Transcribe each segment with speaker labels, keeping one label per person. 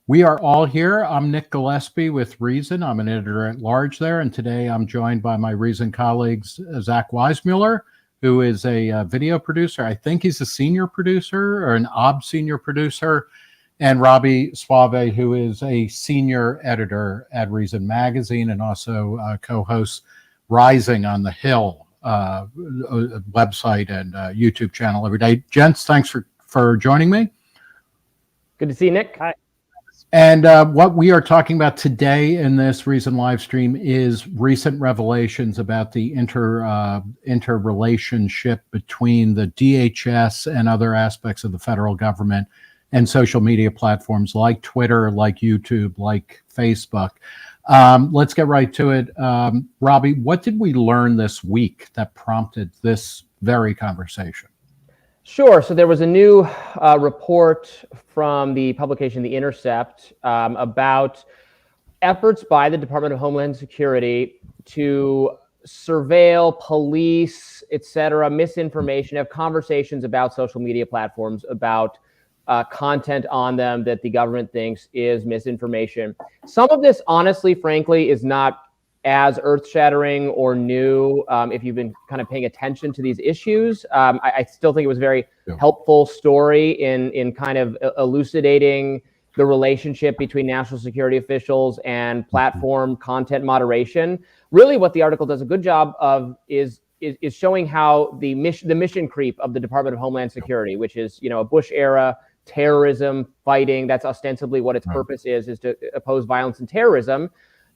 Speaker 1: We are all here. I'm Nick Gillespie with Reason. I'm an editor-at-large there, and today I'm joined by my Reason colleagues, Zach Weissmueller, who is a video producer. I think he's a senior producer or an senior producer, and Robby Soave, who is a senior editor at Reason Magazine and also co-hosts Rising on the Hill website and YouTube channel every day. Gents, thanks for joining me.
Speaker 2: Good to see you, Nick. Hi.
Speaker 1: And what we are talking about today in this Reason live stream is recent revelations about the interrelationship between the DHS and other aspects of the federal government and social media platforms like Twitter, like YouTube, like Facebook. Let's get right to it. Robby, what did we learn this week that prompted this very conversation?
Speaker 2: Sure. So there was a new report from the publication The Intercept about efforts by the Department of Homeland Security to surveil, police, etc., misinformation, have conversations about social media platforms, about content on them that the government thinks is misinformation. Some of this, honestly, frankly, is not as earth-shattering or new if you've been kind of paying attention to these issues. I still think it was a very helpful story in kind of elucidating the relationship between national security officials and platform content moderation. Really, what the article does a good job of is showing how the mission creep of the Department of Homeland Security, which is, a Bush-era terrorism fighting, that's ostensibly what its purpose is to oppose violence and terrorism,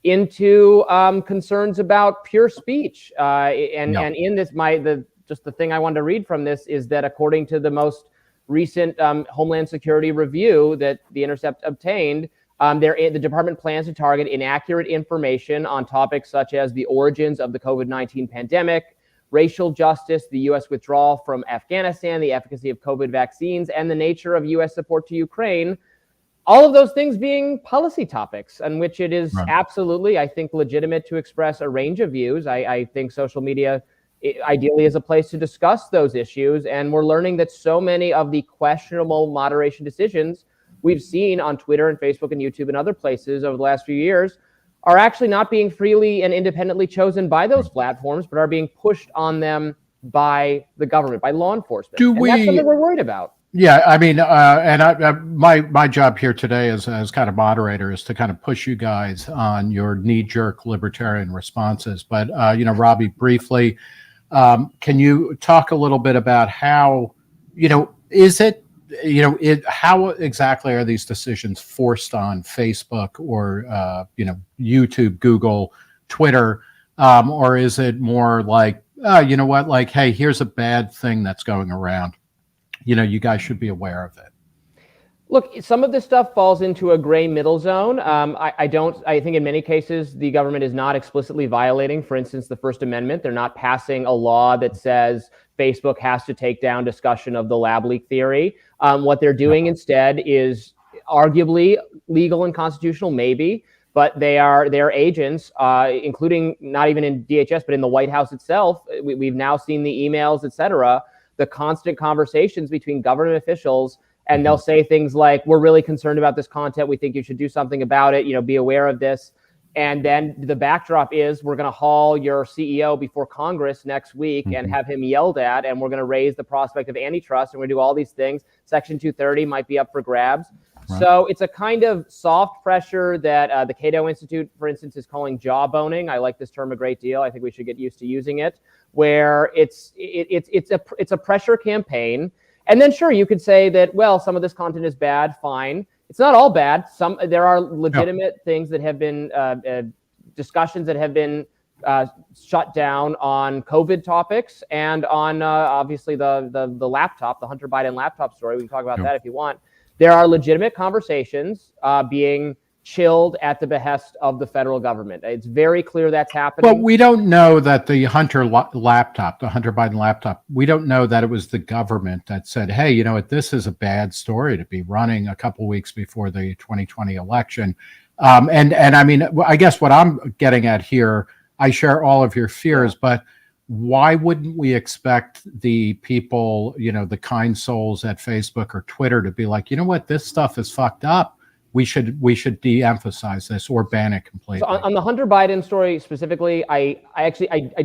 Speaker 2: into concerns about pure speech. And in this, the thing I wanted to read from this is that according to the most recent Homeland Security review that The Intercept obtained, the department plans to target inaccurate information on topics such as the origins of the COVID-19 pandemic, racial justice, the U.S. withdrawal from Afghanistan, the efficacy of COVID vaccines, and the nature of U.S. support to Ukraine. All of those things being policy topics on which it is absolutely, I think, legitimate to express a range of views. I think social media ideally is a place to discuss those issues. And we're learning that so many of the questionable moderation decisions we've seen on Twitter and Facebook and YouTube and other places over the last few years are actually not being freely and independently chosen by those platforms, but are being pushed on them by the government, by law enforcement. That's something we're worried about.
Speaker 1: Yeah, I mean, my job here today as kind of moderator is to kind of push you guys on your knee-jerk libertarian responses. But Robby, briefly, can you talk a little bit about how, how exactly are these decisions forced on Facebook or YouTube, Google, Twitter, or is it more like, hey, here's a bad thing that's going around. You guys should be aware of it.
Speaker 2: Look, some of this stuff falls into a gray middle zone. I think in many cases, the government is not explicitly violating, for instance, the First Amendment. They're not passing a law that says Facebook has to take down discussion of the lab leak theory. What they're doing instead is arguably legal and constitutional, maybe, but they're agents, including not even in DHS, but in the White House itself. We've now seen the emails, et cetera, the constant conversations between government officials, and they'll say things like, we're really concerned about this content. We think you should do something about it, be aware of this. And then the backdrop is we're going to haul your CEO before Congress next week and have him yelled at, and we're going to raise the prospect of antitrust, and we're going to do all these things. Section 230 might be up for grabs. So it's a kind of soft pressure that the Cato Institute, for instance, is calling jawboning. I like this term a great deal. I think we should get used to using it, where it's a pressure campaign. And then sure, you could say that, well, some of this content is bad, fine. It's not all bad. There are legitimate things that have been discussions that have been shut down on COVID topics and on obviously the laptop, the Hunter Biden laptop story. We can talk about that if you want. There are legitimate conversations being chilled at the behest of the federal government. It's very clear that's happening.
Speaker 1: But we don't know that the Hunter laptop, the Hunter Biden laptop, we don't know that it was the government that said, hey, you know what, this is a bad story to be running a couple weeks before the 2020 election. And I mean, I guess what I'm getting at here, I share all of your fears, but why wouldn't we expect the people, you know, the kind souls at Facebook or Twitter to be like, you know what, this stuff is fucked up. we should de-emphasize this or ban it completely.
Speaker 2: So on the Hunter Biden story specifically, I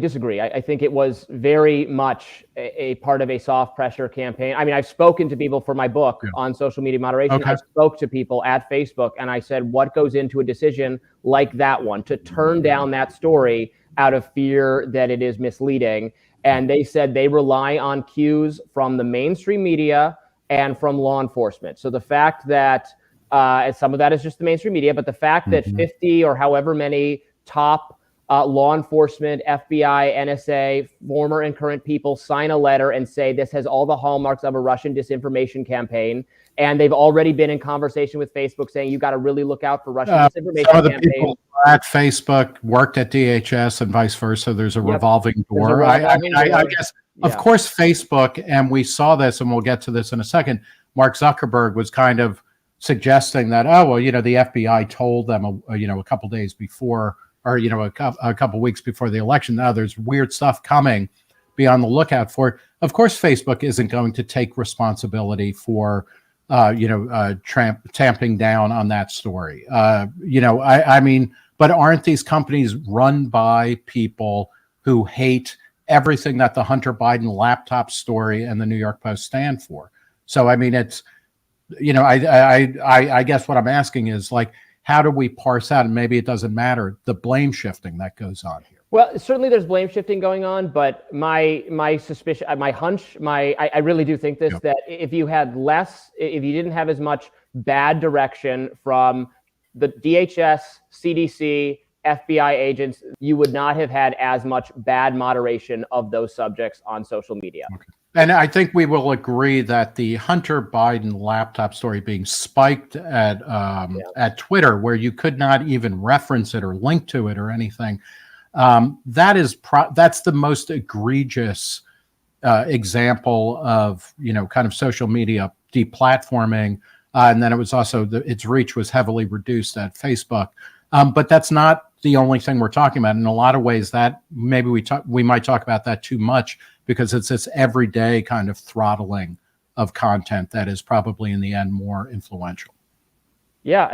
Speaker 2: disagree. I think it was very much a part of a soft pressure campaign. I mean, I've spoken to people for my book on social media moderation.
Speaker 1: Okay.
Speaker 2: I spoke to people at Facebook and I said, what goes into a decision like that one to turn down that story out of fear that it is misleading? And they said they rely on cues from the mainstream media and from law enforcement. So the fact that and some of that is just the mainstream media, but the fact that 50 or however many top law enforcement, FBI, NSA, former and current people sign a letter and say this has all the hallmarks of a Russian disinformation campaign, and they've already been in conversation with Facebook saying you got to really look out for Russian disinformation
Speaker 1: some of the
Speaker 2: campaigns.
Speaker 1: people at Facebook worked at DHS and vice versa. There's a revolving door. I guess, of course, Facebook, and we saw this, and we'll get to this in a second, Mark Zuckerberg was kind of suggesting that, oh, well, the FBI told them, a couple days before, or, a couple weeks before the election, now there's weird stuff coming, be on the lookout for it. Of course, Facebook isn't going to take responsibility for, tamping down on that story. I mean, but aren't these companies run by people who hate everything that the Hunter Biden laptop story and the New York Post stand for? So, I mean, it's, I guess what I'm asking is, like, how do we parse out, and maybe it doesn't matter, the blame shifting that goes on here?
Speaker 2: Well, certainly there's blame shifting going on, but my suspicion, my hunch, I really do think this, that if you didn't have as much bad direction from the DHS, CDC, FBI agents, you would not have had as much bad moderation of those subjects on social media.
Speaker 1: Okay. And I think we will agree that the Hunter Biden laptop story being spiked at Twitter, where you could not even reference it or link to it or anything, that's the most egregious example of kind of social media deplatforming, and then it was also its reach was heavily reduced at Facebook. But that's not the only thing we're talking about. In a lot of ways, that maybe we might talk about that too much, because it's this everyday kind of throttling of content that is probably in the end more influential. Yeah,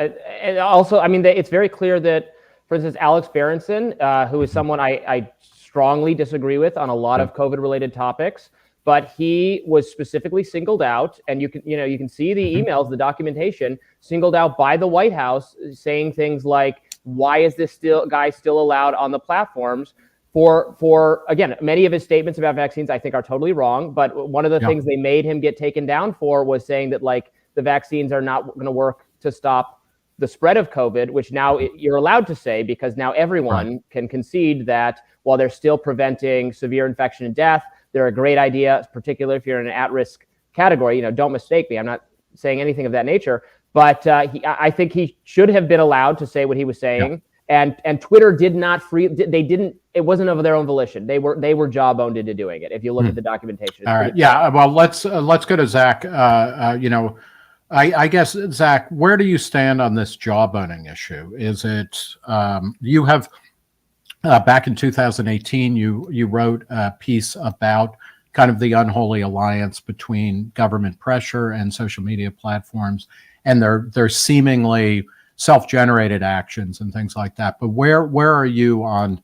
Speaker 2: and also, I mean, it's very clear that, for instance, Alex Berenson, who is someone I strongly disagree with on a lot of COVID-related topics, but he was specifically singled out, and you can see the emails, the documentation, singled out by the White House, saying things like, "Why is this guy still allowed on the platforms?" For again, many of his statements about vaccines I think are totally wrong, but one of the things they made him get taken down for was saying that, like, the vaccines are not going to work to stop the spread of COVID, which now you're allowed to say, because now everyone can concede that while they're still preventing severe infection and death, they're a great idea, particularly if you're in an at-risk category. Don't mistake me, I'm not saying anything of that nature, but I think he should have been allowed to say what he was saying. And Twitter did not it wasn't of their own volition. They were jawboned into doing it. If you look at the documentation.
Speaker 1: All right. Yeah. Well, let's go to Zach. I guess, Zach, where do you stand on this jawboning issue? Is it, you have, back in 2018, you wrote a piece about kind of the unholy alliance between government pressure and social media platforms, and they're seemingly self-generated actions and things like that. But where are you on,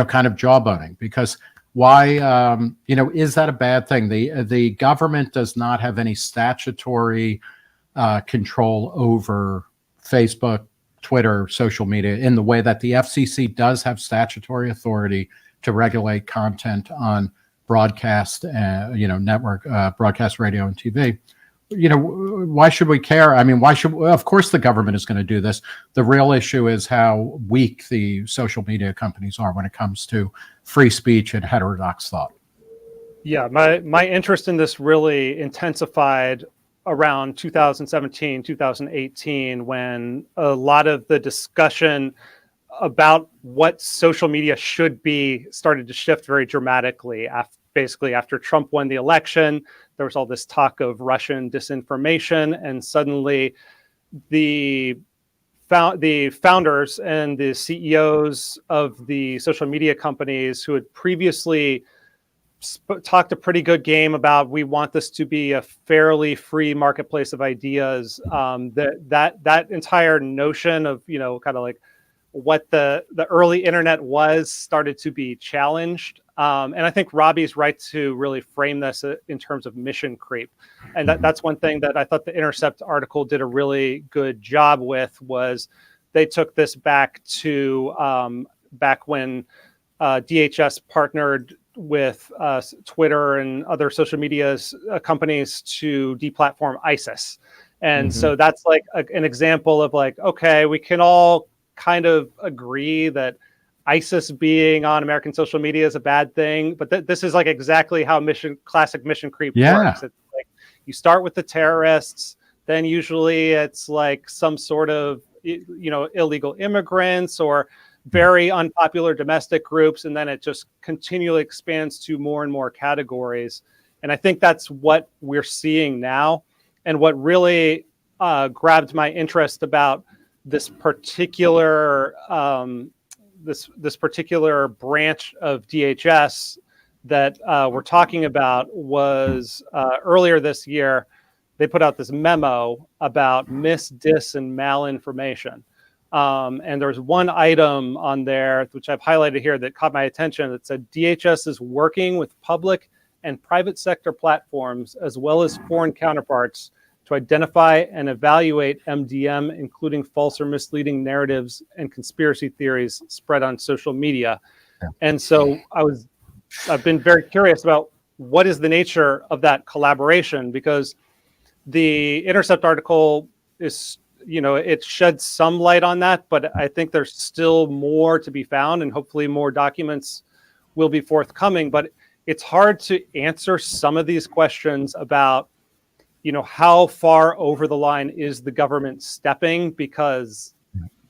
Speaker 1: kind of jawboning? Because why, is that a bad thing? The government does not have any statutory control over Facebook, Twitter, social media, in the way that the FCC does have statutory authority to regulate content on broadcast, network, broadcast radio and TV. Why should we care? I mean, of course the government is going to do this. The real issue is how weak the social media companies are when it comes to free speech and heterodox thought.
Speaker 3: Yeah, my interest in this really intensified around 2017, 2018, when a lot of the discussion about what social media should be started to shift very dramatically. Basically, after Trump won the election, there was all this talk of Russian disinformation, and suddenly the founders and the CEOs of the social media companies who had previously talked a pretty good game about we want this to be a fairly free marketplace of ideas. That entire notion of, you know, kind of like what the early internet was started to be challenged. And I think Robby's right to really frame this in terms of mission creep. And that's one thing that I thought the Intercept article did a really good job with, was they took this back to back when DHS partnered with Twitter and other social media companies to deplatform ISIS. And so that's like an example of like, okay, we can all kind of agree that ISIS being on American social media is a bad thing, but this is like exactly how classic mission creep works. It's like you start with the terrorists, then usually it's like some sort of, you know, illegal immigrants or very unpopular domestic groups, and then it just continually expands to more and more categories. And I think that's what we're seeing now. And what really grabbed my interest about this particular this particular branch of DHS that we're talking about was earlier this year, they put out this memo about mis, dis, and malinformation. And there's one item on there, which I've highlighted here, that caught my attention, that said DHS is working with public and private sector platforms, as well as foreign counterparts, to identify and evaluate MDM, including false or misleading narratives and conspiracy theories spread on social media. Yeah. And so I've been very curious about what is the nature of that collaboration, because the Intercept article is, you know, it sheds some light on that, but I think there's still more to be found, and hopefully more documents will be forthcoming. But it's hard to answer some of these questions about, you know, how far over the line is the government stepping, because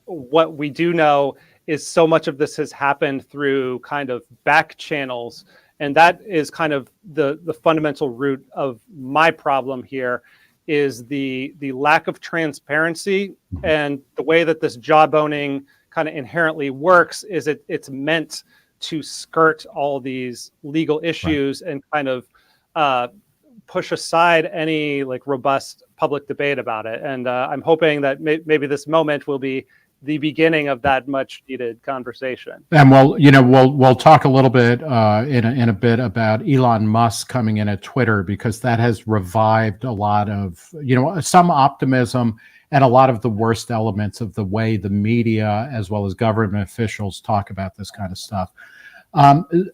Speaker 3: what we do know is so much of this has happened through kind of back channels. And that is kind of the fundamental root of my problem here, is the lack of transparency. And the way that this jawboning kind of inherently works is it's meant to skirt all these legal issues and kind of push aside any like robust public debate about it. And I'm hoping that maybe this moment will be the beginning of that much needed conversation.
Speaker 1: And we'll talk a little bit in a bit about Elon Musk coming in at Twitter, because that has revived a lot of, you know, some optimism and a lot of the worst elements of the way the media as well as government officials talk about this kind of stuff.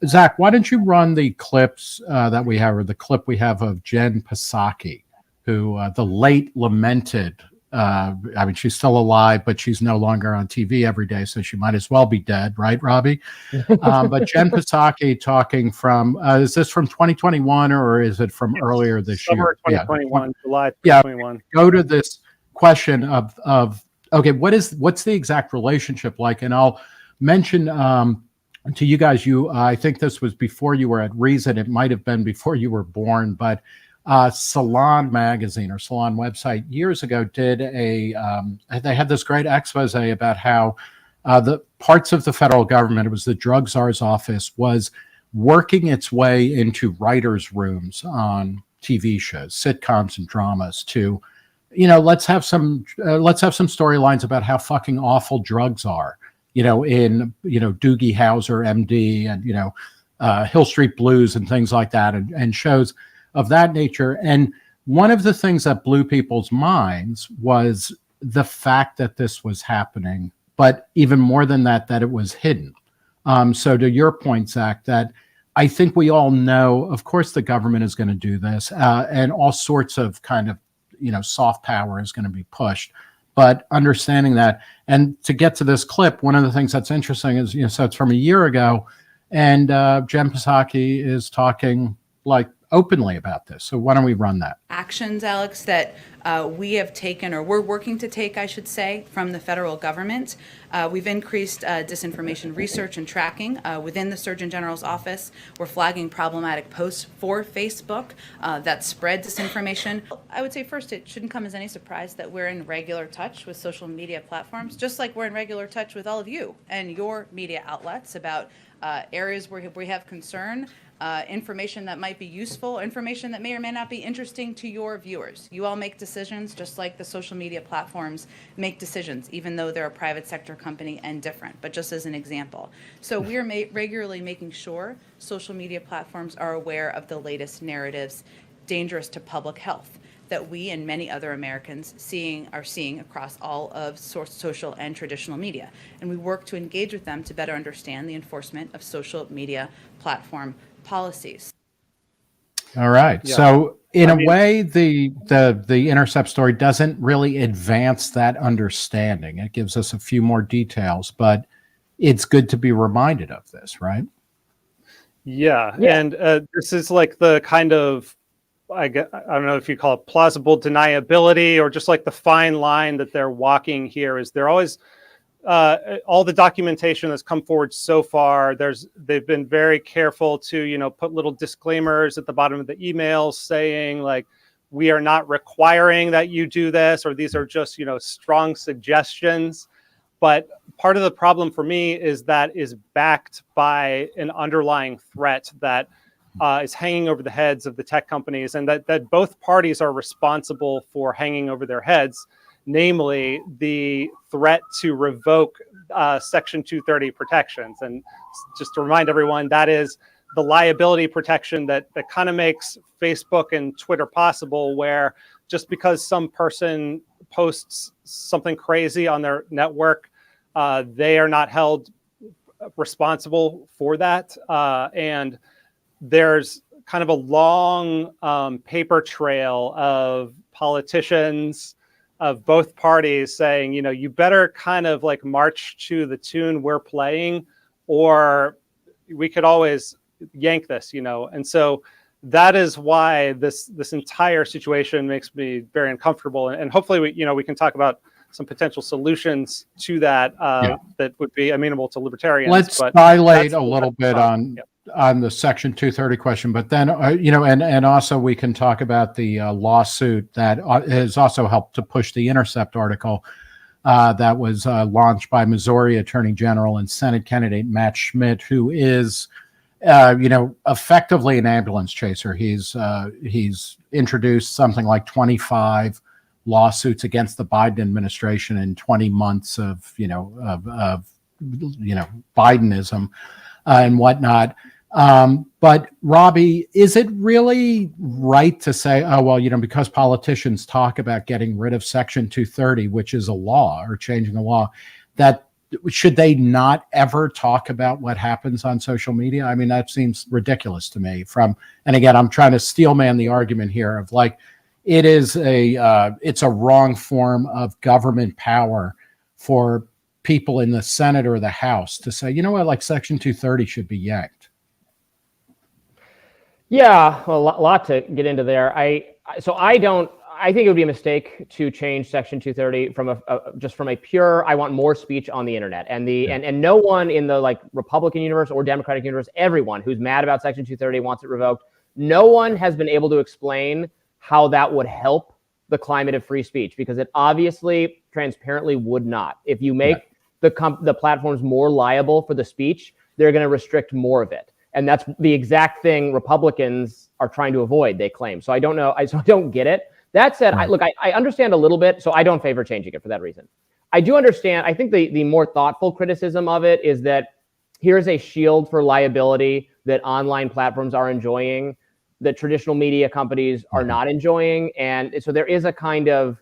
Speaker 1: Zach, why don't you run the clips that we have, or the clip we have of Jen Psaki, who the late lamented, I mean, she's still alive, but she's no longer on TV every day, so she might as well be dead, right, Robby? But Jen Psaki talking from, is this from 2021 or is it from earlier this year?
Speaker 3: Summer 2021, July 2021.
Speaker 1: Go to this question of okay, what's the exact relationship like? And I'll mention to you guys, I think this was before you were at Reason. It might have been before you were born, but Salon magazine or Salon website years ago did they had this great expose about how the parts of the federal government, it was the drug czar's office, was working its way into writers' rooms on TV shows, sitcoms and dramas to, you know, let's have some storylines about how fucking awful drugs are, you know, in, you know, Doogie Howser, MD, and, you know, Hill Street Blues and things like that, and shows of that nature. And one of the things that blew people's minds was the fact that this was happening, but even more than that, that it was hidden. So to your point, Zach, that I think we all know, of course, the government is going to do this, and all sorts of kind of, you know, soft power is going to be pushed. But understanding that, and to get to this clip, one of the things that's interesting is, you know, so it's from a year ago, and Jen Psaki is talking like openly about this. So why don't we run that?
Speaker 4: Actions, Alex, that we have taken, or we're working to take, I should say, from the federal government. We've increased disinformation research and tracking within the Surgeon General's office. We're flagging problematic posts for Facebook that spread disinformation. I would say first, it shouldn't come as any surprise that we're in regular touch with social media platforms, just like we're in regular touch with all of you and your media outlets about areas where we have concern. information that might be useful, information that may or may not be interesting to your viewers. You all make decisions just like the social media platforms make decisions, even though they're a private sector company and different, but just as an example. So we are regularly making sure social media platforms are aware of the latest narratives dangerous to public health that we and many other Americans are seeing across all of social and traditional media. And we work to engage with them to better understand the enforcement of social media platform policies.
Speaker 1: All right.
Speaker 3: Yeah.
Speaker 1: So in a way, the Intercept story doesn't really advance that understanding. It gives us a few more details, but it's good to be reminded of this, right?
Speaker 3: Yeah. And this is like the kind of, I don't know if you call it plausible deniability, or just like the fine line that they're walking here. Is they're always all the documentation that's come forward so far, they've been very careful to, put little disclaimers at the bottom of the emails saying like, we are not requiring that you do this, or these are just, strong suggestions. But part of the problem for me is that is backed by an underlying threat that is hanging over the heads of the tech companies, and that both parties are responsible for hanging over their heads, namely the threat to revoke Section 230 protections. And just to remind everyone, that is the liability protection that kind of makes Facebook and Twitter possible, where just because some person posts something crazy on their network, they are not held responsible for that. And there's kind of a long paper trail of politicians of both parties saying, you better kind of like march to the tune we're playing, or we could always yank this, And so that is why this entire situation makes me very uncomfortable. And hopefully we can talk about some potential solutions to that that would be amenable to libertarians.
Speaker 1: Let's dilate a little bit on the Section 230 question, but then, and also we can talk about the lawsuit that has also helped to push the Intercept article that was launched by Missouri Attorney General and Senate candidate Matt Schmidt, who is, effectively an ambulance chaser. He's introduced something like 25 lawsuits against the Biden administration in 20 months of Bidenism and whatnot. But Robby, is it really right to say, oh, well, because politicians talk about getting rid of Section 230, which is a law, or changing a law, that should they not ever talk about what happens on social media? I mean, that seems ridiculous to me. And again, I'm trying to steelman the argument here of like, it's a wrong form of government power for people in the Senate or the House to say, like Section 230 should be yanked.
Speaker 2: Yeah, well, a lot to get into there. I think it would be a mistake to change Section 230 from a pure, I want more speech on the internet. And no one in the like Republican universe or Democratic universe, everyone who's mad about Section 230 wants it revoked. No one has been able to explain how that would help the climate of free speech, because it obviously transparently would not. If you make the platforms more liable for the speech, they're going to restrict more of it. And that's the exact thing Republicans are trying to avoid, they claim. So I don't know. I don't get it. That said, I understand a little bit, so I don't favor changing it for that reason. I do understand. I think the more thoughtful criticism of it is that here's a shield for liability that online platforms are enjoying, that traditional media companies are not enjoying. And so there is a kind of,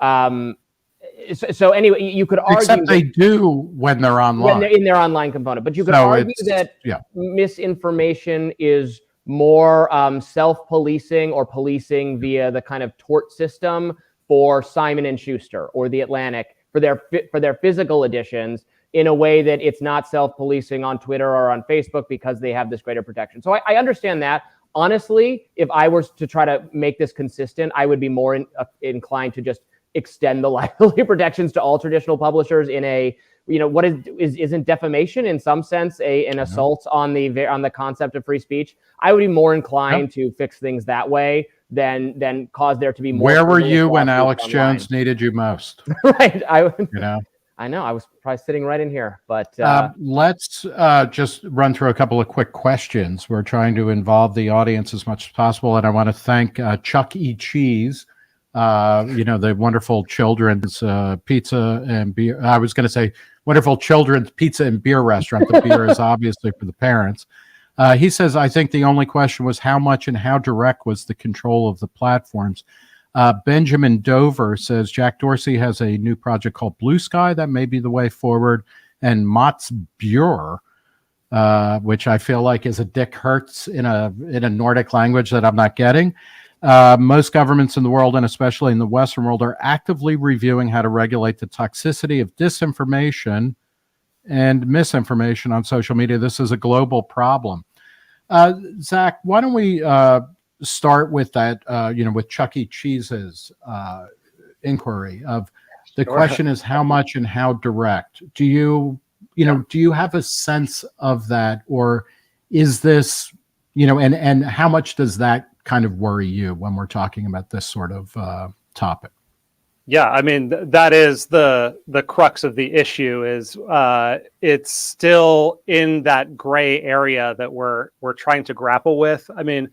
Speaker 2: so anyway, you could argue—
Speaker 1: Except they do when they're online.
Speaker 2: When they're in their online component. But you could argue that misinformation is more self-policing or policing via the kind of tort system for Simon & Schuster or The Atlantic for their physical editions, in a way that it's not self-policing on Twitter or on Facebook because they have this greater protection. So I understand that. Honestly, if I were to try to make this consistent, I would be more inclined to just extend the liability protections to all traditional publishers in a, what isn't defamation in some sense an assault on the concept of free speech. I would be more inclined to fix things that way than cause there to be more.
Speaker 1: Where were you when Alex Jones needed you most?
Speaker 2: Right. I know. I was probably sitting right in here, but
Speaker 1: let's just run through a couple of quick questions. We're trying to involve the audience as much as possible, and I want to thank Chuck E. Cheese, the wonderful children's pizza and beer. I was going to say wonderful children's pizza and beer restaurant. The beer is obviously for the parents. He says, I think the only question was how much and how direct was the control of the platforms. Benjamin Dover says Jack Dorsey has a new project called Blue Sky. That may be the way forward. And Mats Björ, which I feel like is a Dick Hertz in a Nordic language that I'm not getting. Most governments in the world, and especially in the Western world, are actively reviewing how to regulate the toxicity of disinformation and misinformation on social media. This is a global problem. Zach, why don't we start with that, with Chuck E. Cheese's inquiry of the question is how much and how direct. Do you have a sense of that, or is this, and how much does that kind of worry you when we're talking about this sort of topic?
Speaker 3: Yeah, I mean, that is the crux of the issue is it's still in that gray area that we're trying to grapple with. I mean,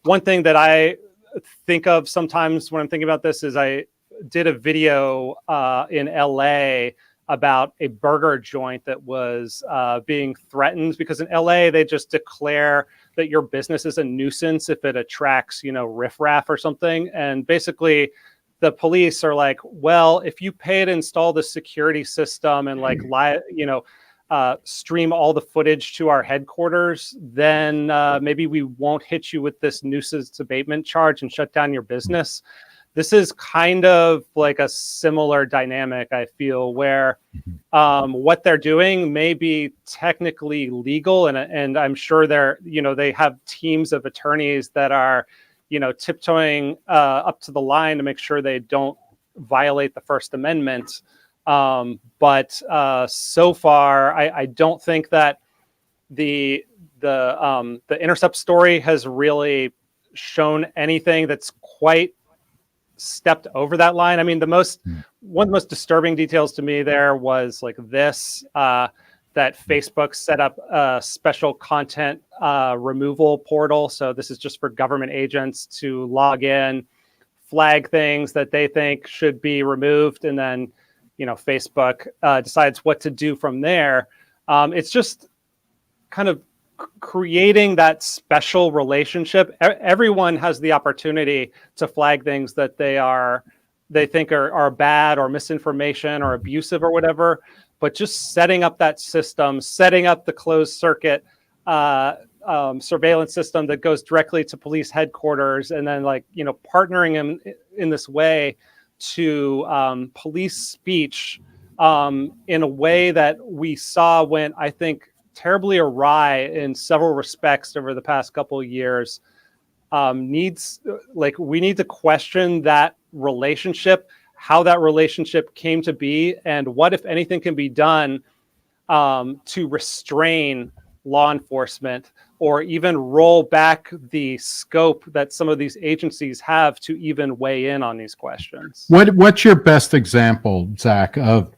Speaker 3: one thing that I think of sometimes when I'm thinking about this is I did a video in LA about a burger joint that was being threatened because in LA, they just declare that your business is a nuisance if it attracts, riffraff or something. And basically the police are like, well, if you pay to install the security system and stream all the footage to our headquarters, then maybe we won't hit you with this nuisance abatement charge and shut down your business. This is kind of like a similar dynamic, I feel, where what they're doing may be technically legal, and I'm sure they have teams of attorneys that are tiptoeing up to the line to make sure they don't violate the First Amendment. But so far, I don't think that the Intercept story has really shown anything that's quite stepped over that line. I mean, one of the most disturbing details to me there was like this, that Facebook set up a special content removal portal. So this is just for government agents to log in, flag things that they think should be removed, and then Facebook decides what to do from there. It's just kind of creating that special relationship. Everyone has the opportunity to flag things that they think are bad or misinformation or abusive or whatever. But just setting up that system, setting up the closed circuit surveillance system that goes directly to police headquarters, and then partnering in this way to police speech in a way that we saw went, I think, terribly awry in several respects over the past couple of years. We need to question that relationship, how that relationship came to be, and what, if anything, can be done to restrain law enforcement or even roll back the scope that some of these agencies have to even weigh in on these questions.
Speaker 1: What's your best example, Zach, of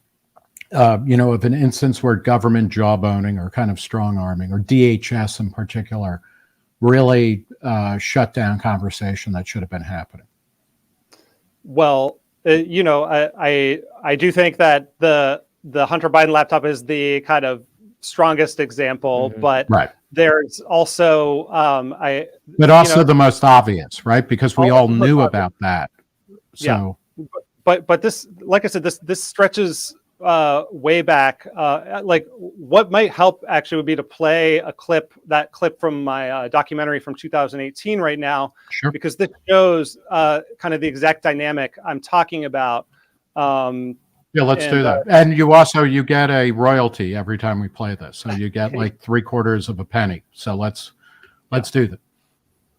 Speaker 1: an instance where government jawboning or kind of strong arming, or DHS in particular, really shut down conversation that should have been happening?
Speaker 3: Well, I do think that the Hunter Biden laptop is the kind of strongest example, but
Speaker 1: right.
Speaker 3: There's also
Speaker 1: the most obvious, right? Because we all knew about that. So,
Speaker 3: yeah. But this, like I said, this stretches way back. What might help actually would be to play that clip from my documentary from 2018 right now.
Speaker 1: Sure.
Speaker 3: Because this shows kind of the exact dynamic I'm talking about.
Speaker 1: Let's do that. And you get a royalty every time we play this. So you get like 3/4 of a penny. So let's do that.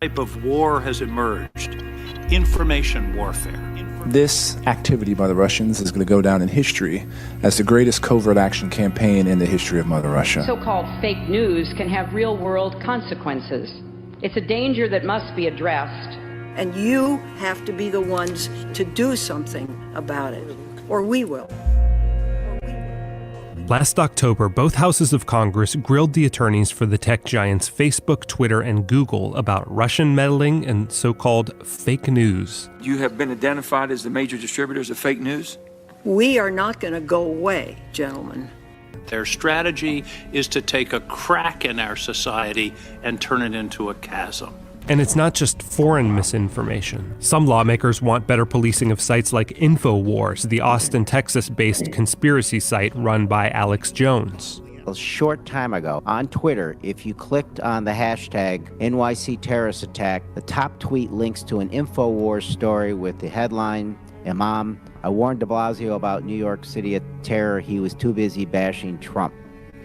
Speaker 5: Type of war has emerged. Information warfare.
Speaker 6: This activity by the Russians is going to go down in history as the greatest covert action campaign in the history of Mother Russia.
Speaker 7: So-called fake news can have real-world consequences. It's a danger that must be addressed.
Speaker 8: And you have to be the ones to do something about it, or we will.
Speaker 9: Last October, both houses of Congress grilled the attorneys for the tech giants Facebook, Twitter, and Google about Russian meddling and so-called fake news.
Speaker 10: You have been identified as the major distributors of fake news?
Speaker 8: We are not going to go away, gentlemen.
Speaker 5: Their strategy is to take a crack in our society and turn it into a chasm.
Speaker 9: And it's not just foreign misinformation. Some lawmakers want better policing of sites like InfoWars, the Austin, Texas-based conspiracy site run by Alex Jones.
Speaker 11: A short time ago on Twitter, if you clicked on the hashtag NYC terrorist attack, the top tweet links to an InfoWars story with the headline, Imam, I warned de Blasio about New York City terror. He was too busy bashing Trump.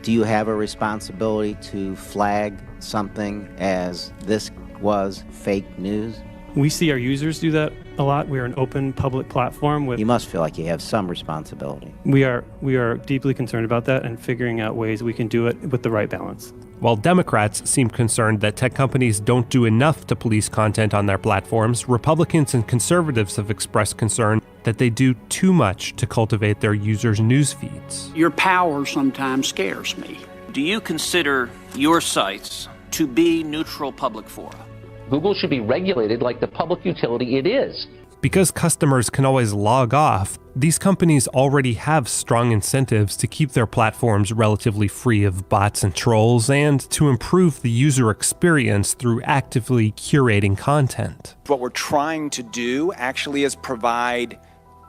Speaker 11: Do you have a responsibility to flag something as this was fake news?
Speaker 12: We see our users do that a lot. We are an open public platform.
Speaker 11: You must feel like you have some responsibility.
Speaker 12: We are deeply concerned about that and figuring out ways we can do it with the right balance.
Speaker 9: While Democrats seem concerned that tech companies don't do enough to police content on their platforms, Republicans and conservatives have expressed concern that they do too much to cultivate their users' news feeds.
Speaker 13: Your power sometimes scares me.
Speaker 14: Do you consider your sites to be neutral public fora?
Speaker 15: Google should be regulated like the public utility it is.
Speaker 9: Because customers can always log off, these companies already have strong incentives to keep their platforms relatively free of bots and trolls and to improve the user experience through actively curating content.
Speaker 16: What we're trying to do actually is provide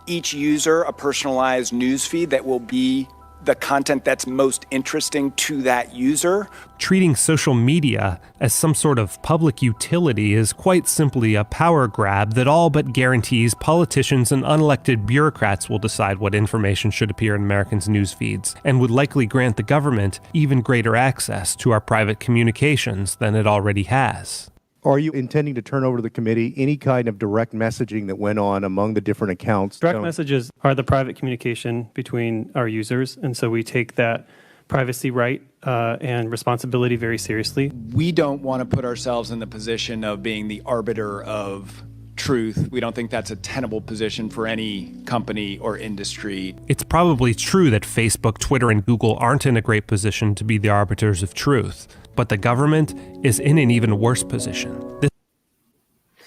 Speaker 16: each user a personalized newsfeed that will be the content that's most interesting to that user.
Speaker 9: Treating social media as some sort of public utility is quite simply a power grab that all but guarantees politicians and unelected bureaucrats will decide what information should appear in Americans' news feeds, and would likely grant the government even greater access to our private communications than it already has.
Speaker 17: Are you intending to turn over to the committee any kind of direct messaging that went on among the different accounts?
Speaker 12: Direct messages are the private communication between our users, and so we take that privacy right and responsibility very seriously.
Speaker 16: We don't want to put ourselves in the position of being the arbiter of truth. We don't think that's a tenable position for any company or industry.
Speaker 9: It's probably true that Facebook, Twitter, and Google aren't in a great position to be the arbiters of truth. But the government is in an even worse position.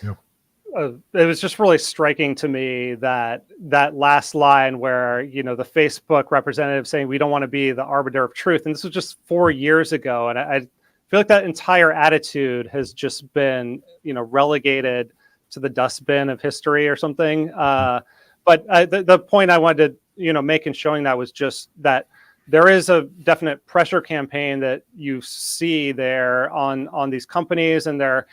Speaker 3: It was just really striking to me that last line where, the Facebook representative saying we don't want to be the arbiter of truth. And this was just 4 years ago. And I feel like that entire attitude has just been, relegated to the dustbin of history or something. But the point I wanted to, make in showing that was just that there is a definite pressure campaign that you see there on these companies, and they're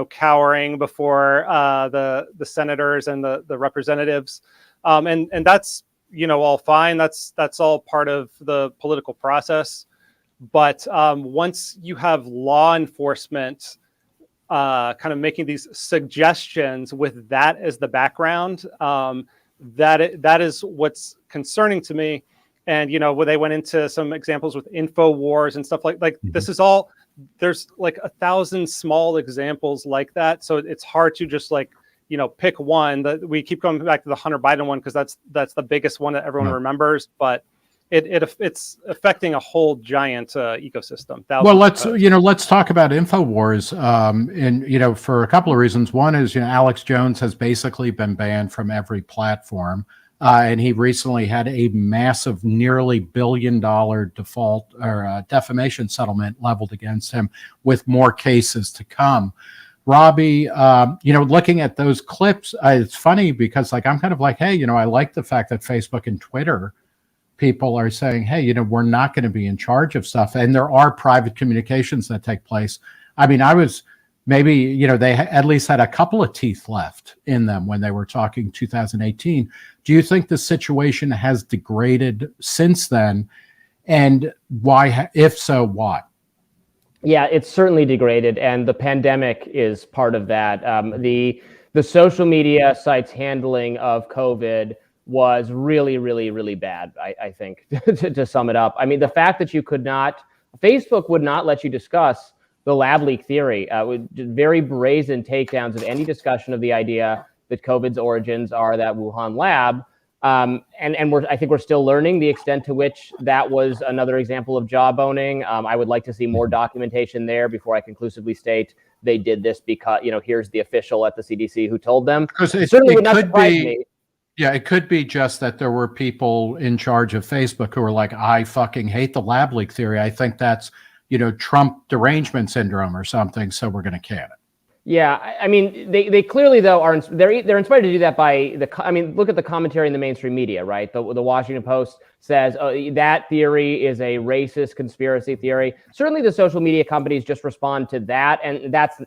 Speaker 3: cowering before the senators and the representatives, and that's all fine. That's all part of the political process. But once you have law enforcement kind of making these suggestions with that as the background, that is what's concerning to me. And, where they went into some examples with InfoWars and stuff like this is all, there's like 1,000 small examples like that. So it's hard to just pick one. That we keep going back to the Hunter Biden one because that's the biggest one that everyone remembers. But it's affecting a whole giant ecosystem.
Speaker 1: Well, let's talk about InfoWars. And for a couple of reasons. One is Alex Jones has basically been banned from every platform. And he recently had a massive, nearly $1 billion default or defamation settlement leveled against him, with more cases to come. Robby, looking at those clips, it's funny because I'm kind of like, hey, I like the fact that Facebook and Twitter people are saying, hey, we're not going to be in charge of stuff. And there are private communications that take place. I mean, maybe, they at least had a couple of teeth left in them when they were talking 2018. Do you think the situation has degraded since then? And why, if so, why?
Speaker 2: Yeah, it's certainly degraded. And the pandemic is part of that. The social media sites handling of COVID was really, really, really bad, I think, to sum it up. I mean, the fact that Facebook would not let you discuss the lab leak theory, with very brazen takedowns of any discussion of the idea that COVID's origins are that Wuhan lab. I think we're still learning the extent to which that was another example of jawboning. I would like to see more documentation there before I conclusively state they did this because, here's the official at the CDC who told them.
Speaker 1: Because it
Speaker 2: certainly would not
Speaker 1: could
Speaker 2: surprise
Speaker 1: be,
Speaker 2: me.
Speaker 1: yeah, it could be just that there were people in charge of Facebook who were like, I fucking hate the lab leak theory. I think that's, Trump derangement syndrome or something. So we're going to can it.
Speaker 2: Yeah, I mean, they clearly though they're inspired to do that by look at the commentary in the mainstream media, right? The Washington Post says that theory is a racist conspiracy theory. Certainly, the social media companies just respond to that, and that's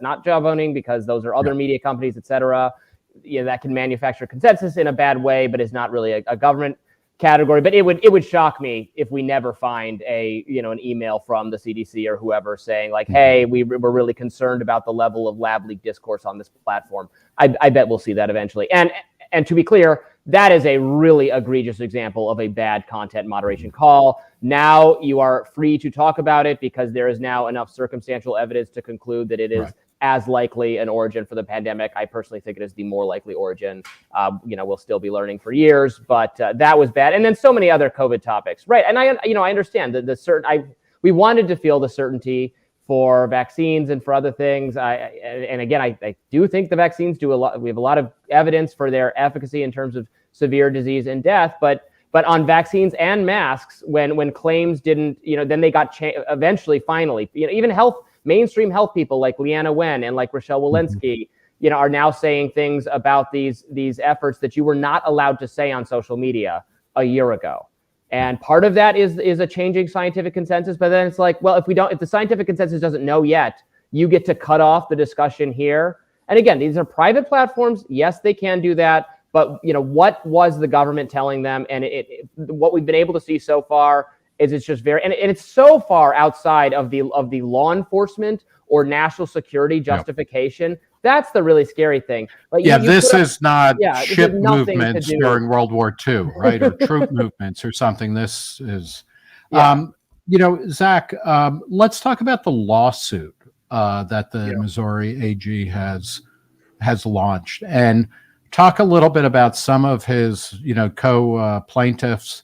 Speaker 2: not jawboning because those are other media companies, et cetera. That can manufacture consensus in a bad way, but is not really a government category. But it would shock me if we never find an email from the CDC or whoever saying like, hey, we're really concerned about the level of lab leak discourse on this platform. I bet we'll see that eventually. And to be clear, that is a really egregious example of a bad content moderation call. Now you are free to talk about it because there is now enough circumstantial evidence to conclude that it is as likely an origin for the pandemic. I personally think it is the more likely origin. We'll still be learning for years, but that was bad. And then so many other COVID topics, right? And I understand that we wanted to feel the certainty for vaccines and for other things. I do think the vaccines do a lot. We have a lot of evidence for their efficacy in terms of severe disease and death, but on vaccines and masks, when claims didn't, then they got eventually, finally, even mainstream health people like Leanna Wen and like Rochelle Walensky, are now saying things about these efforts that you were not allowed to say on social media a year ago. And part of that is a changing scientific consensus. But then it's like, well, if the scientific consensus doesn't know yet, you get to cut off the discussion here. And again, these are private platforms. Yes, they can do that. But what was the government telling them? And what we've been able to see so far is it's just and it's so far outside of the law enforcement or national security justification. That's the really scary thing. Like,
Speaker 1: this is not ship movements during World War II, right? Or troop movements or something. This is, Zach, let's talk about the lawsuit that the Missouri AG has launched, and talk a little bit about some of his, co-plaintiffs.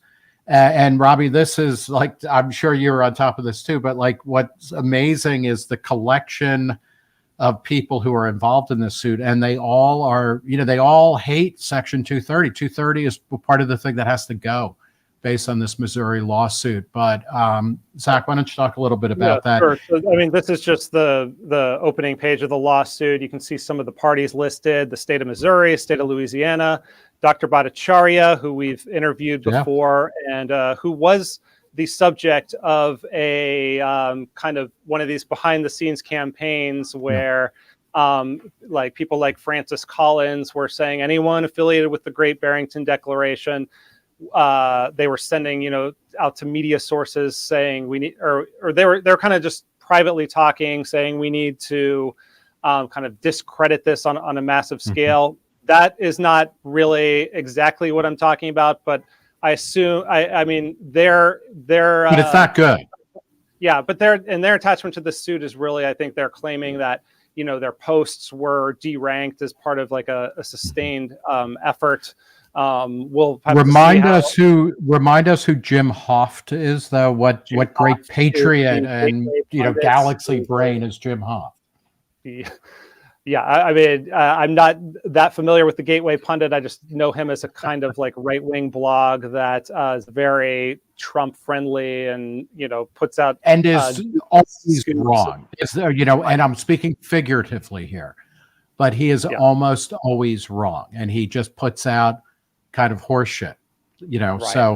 Speaker 1: And Robby, this is like, I'm sure you're on top of this too, but like what's amazing is the collection of people who are involved in this suit, and they all are, they all hate Section 230. 230 is part of the thing that has to go based on this Missouri lawsuit. But Zach, why don't you talk a little bit about that?
Speaker 3: Sure. So, this is just the opening page of the lawsuit. You can see some of the parties listed: the state of Missouri, state of Louisiana, Dr. Bhattacharya, who we've interviewed before, and who was the subject of a kind of one of these behind the scenes campaigns where like people like Francis Collins were saying anyone affiliated with the Great Barrington Declaration, they were sending, out to media sources saying we need, or they're kind of just privately talking, saying we need to kind of discredit this on a massive scale. That is not really exactly what I'm talking about, but I assume, I mean, they're
Speaker 1: but it's not good.
Speaker 3: Yeah, but their attachment to the suit is really, I think they're claiming that, their posts were deranked as part of like a sustained effort. We'll have
Speaker 1: remind us who Jim Hoft is, though. What great patriot and galaxy brain is Jim Hoft?
Speaker 3: Yeah, I mean, I'm not that familiar with the Gateway Pundit. I just know him as a kind of like right-wing blog that is very Trump-friendly and, puts out...
Speaker 1: And is always wrong. And I'm speaking figuratively here, but he is almost always wrong. And he just puts out kind of horse shit,
Speaker 3: Right.
Speaker 1: So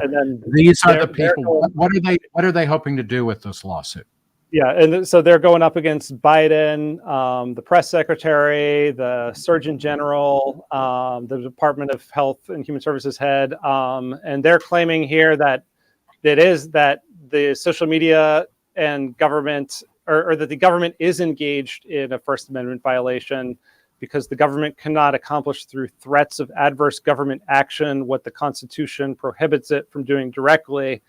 Speaker 1: these are the people. What are they hoping to do with this lawsuit?
Speaker 3: Yeah, and so they're going up against Biden, the press secretary, the Surgeon General, the Department of Health and Human Services head, and they're claiming here that the social media and government, or that the government is engaged in a First Amendment violation because the government cannot accomplish through threats of adverse government action what the Constitution prohibits it from doing directly.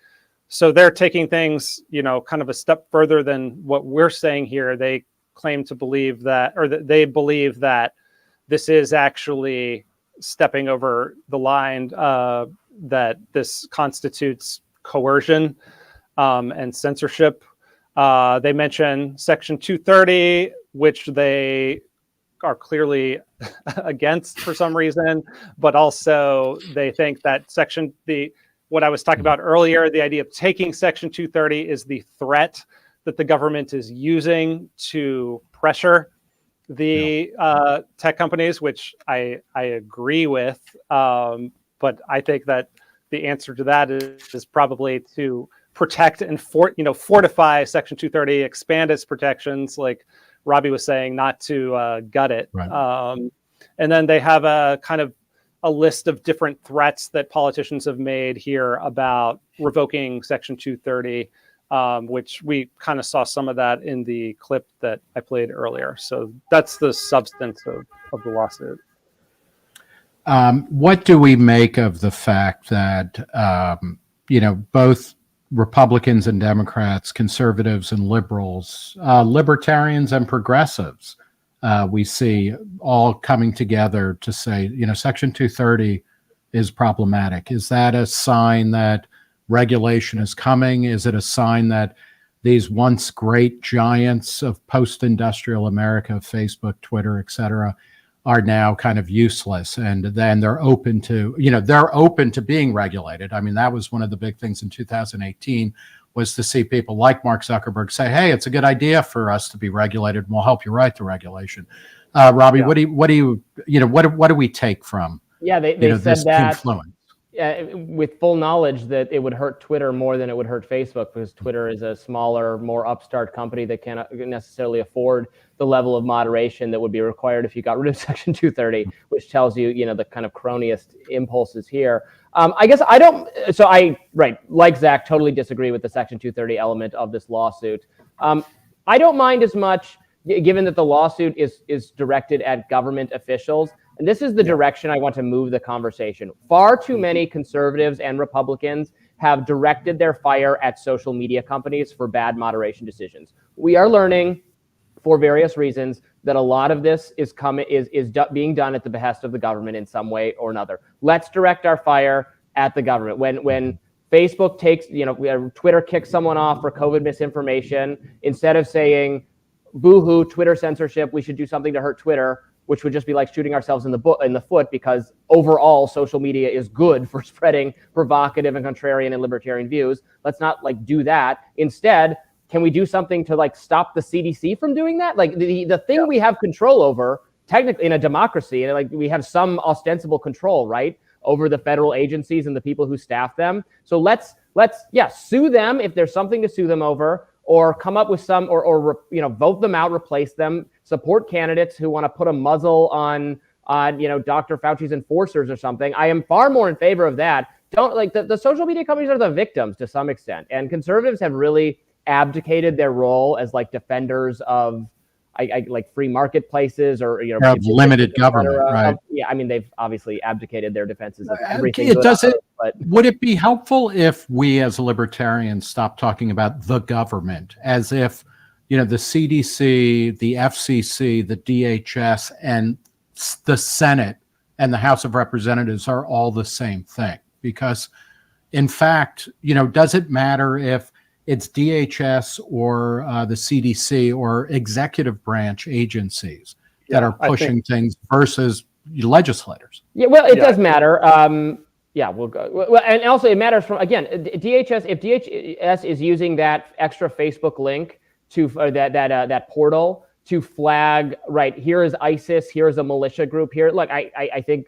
Speaker 3: So they're taking things, kind of a step further than what we're saying here. They claim to believe that, or that they believe that this is actually stepping over the line that this constitutes coercion and censorship. They mention Section 230, which they are clearly against for some reason, but also they think that what I was talking about earlier, the idea of taking Section 230 is the threat that the government is using to pressure the tech companies, which I agree with. But I think that the answer to that is probably to protect and fortify Section 230, expand its protections, like Robby was saying, not to gut it. Right. And then they have a kind of a list of different threats that politicians have made here about revoking Section 230, which we kind of saw some of that in the clip that I played earlier. So that's the substance of the lawsuit.
Speaker 1: What do we make of the fact that, both Republicans and Democrats, conservatives and liberals, libertarians and progressives, we see all coming together to say, Section 230 is problematic? Is that a sign that regulation is coming? Is it a sign that these once great giants of post-industrial America, Facebook, Twitter, et cetera, are now kind of useless, and then they're open to being regulated? I mean, that was one of the big things in 2018, was to see people like Mark Zuckerberg say, "Hey, it's a good idea for us to be regulated, and we'll help you write the regulation." Robby, what do we take from
Speaker 2: they said
Speaker 1: this
Speaker 2: that
Speaker 1: influence?
Speaker 2: With full knowledge that it would hurt Twitter more than it would hurt Facebook, because Twitter is a smaller, more upstart company that can't necessarily afford the level of moderation that would be required if you got rid of Section 230, which tells you, the kind of cronyist impulses here. I guess like Zach, totally disagree with the Section 230 element of this lawsuit. I don't mind as much, given that the lawsuit is directed at government officials. And this is the direction I want to move the conversation. Far too many conservatives and Republicans have directed their fire at social media companies for bad moderation decisions. We are learning, for various reasons, that a lot of this is being done at the behest of the government in some way or another. Let's direct our fire at the government. When Facebook takes, Twitter kicks someone off for COVID misinformation, instead of saying, boo-hoo, Twitter censorship, we should do something to hurt Twitter, which would just be like shooting ourselves in the foot, because overall social media is good for spreading provocative and contrarian and libertarian views. Let's not do that. Instead, can we do something to stop the CDC from doing that? The thing we have control over, technically in a democracy, and we have some ostensible control, right, over the federal agencies and the people who staff them. So let's sue them if there's something to sue them over, or come up with some, or vote them out, replace them, support candidates who want to put a muzzle on Dr. Fauci's enforcers or something. I am far more in favor of that. The social media companies are the victims to some extent, and conservatives have really abdicated their role as defenders of free marketplaces or
Speaker 1: of limited government, right?
Speaker 2: They've obviously abdicated their defenses of everything.
Speaker 1: Would it be helpful if we as libertarians stopped talking about the government as if the CDC, the FCC, the DHS, and the Senate and the House of Representatives are all the same thing? Because in fact, does it matter if it's DHS or the CDC or executive branch agencies that are pushing things versus legislators?
Speaker 2: Yeah, well, it does matter. We'll go. Well, and also it matters from, again, DHS. If DHS is using that extra Facebook link to that portal to flag, right, here is ISIS, here is a militia group here. Look, I think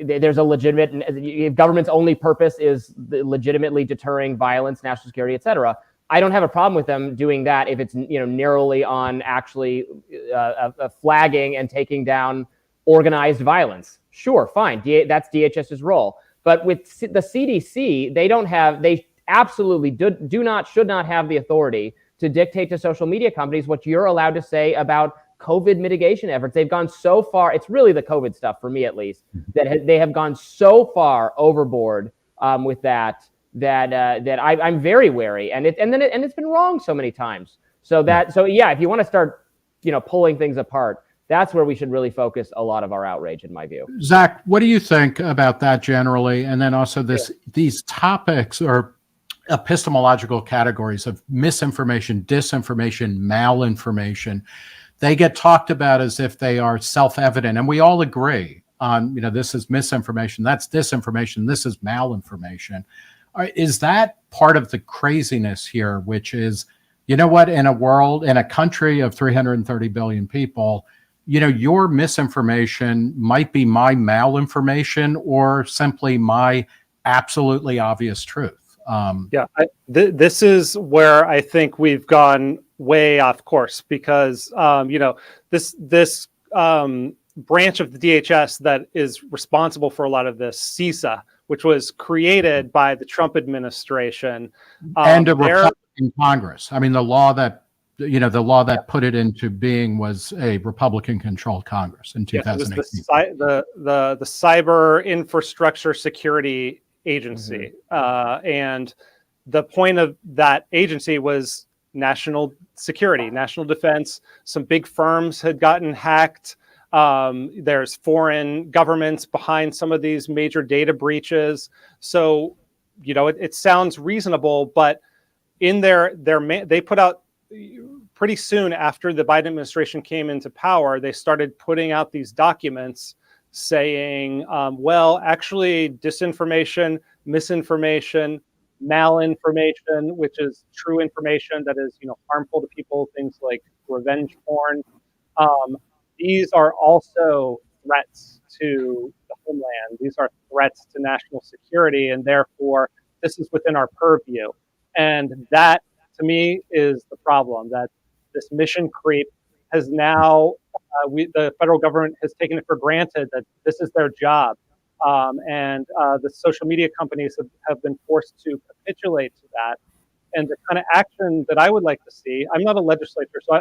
Speaker 2: there's a legitimate, if government's only purpose is legitimately deterring violence, national security, et cetera, I don't have a problem with them doing that if it's narrowly on actually flagging and taking down organized violence. Sure, fine. That's DHS's role. But with the CDC, they absolutely should not have the authority to dictate to social media companies what you're allowed to say about COVID mitigation efforts. They've gone so far. It's really the COVID stuff, for me at least, that they have gone so far overboard with that I'm very wary, and it's been wrong so many times. So if you want to start, pulling things apart, That's where we should really focus a lot of our outrage, in my view.
Speaker 1: Zach, what do you think about that generally? And then also these topics or epistemological categories of misinformation, disinformation, malinformation, they get talked about as if they are self-evident. And we all agree on, this is misinformation, that's disinformation, this is malinformation. Is that part of the craziness here, which is, in a country of 330 billion people, your misinformation might be my malinformation or simply my absolutely obvious truth.
Speaker 3: This is where I think we've gone way off course because, this branch of the DHS that is responsible for a lot of this, CISA, which was created by the Trump administration.
Speaker 1: And a Republican Congress. I mean, the law that put it into being was a Republican-controlled Congress in 2018.
Speaker 3: It was the Cyber Infrastructure Security Agency. And the point of that agency was national security, national defense. Some big firms had gotten hacked. There's foreign governments behind some of these major data breaches. So, it sounds reasonable, but in they put out pretty soon after the Biden administration came into power, they started putting out these documents saying, actually disinformation, misinformation, malinformation, which is true information that is, harmful to people, things like revenge porn. These are also threats to the homeland. These are threats to national security, and therefore this is within our purview. And that, to me, is the problem, that this mission creep has now, the federal government has taken it for granted that this is their job. And the social media companies have been forced to capitulate to that. And the kind of action that I would like to see, I'm not a legislator, so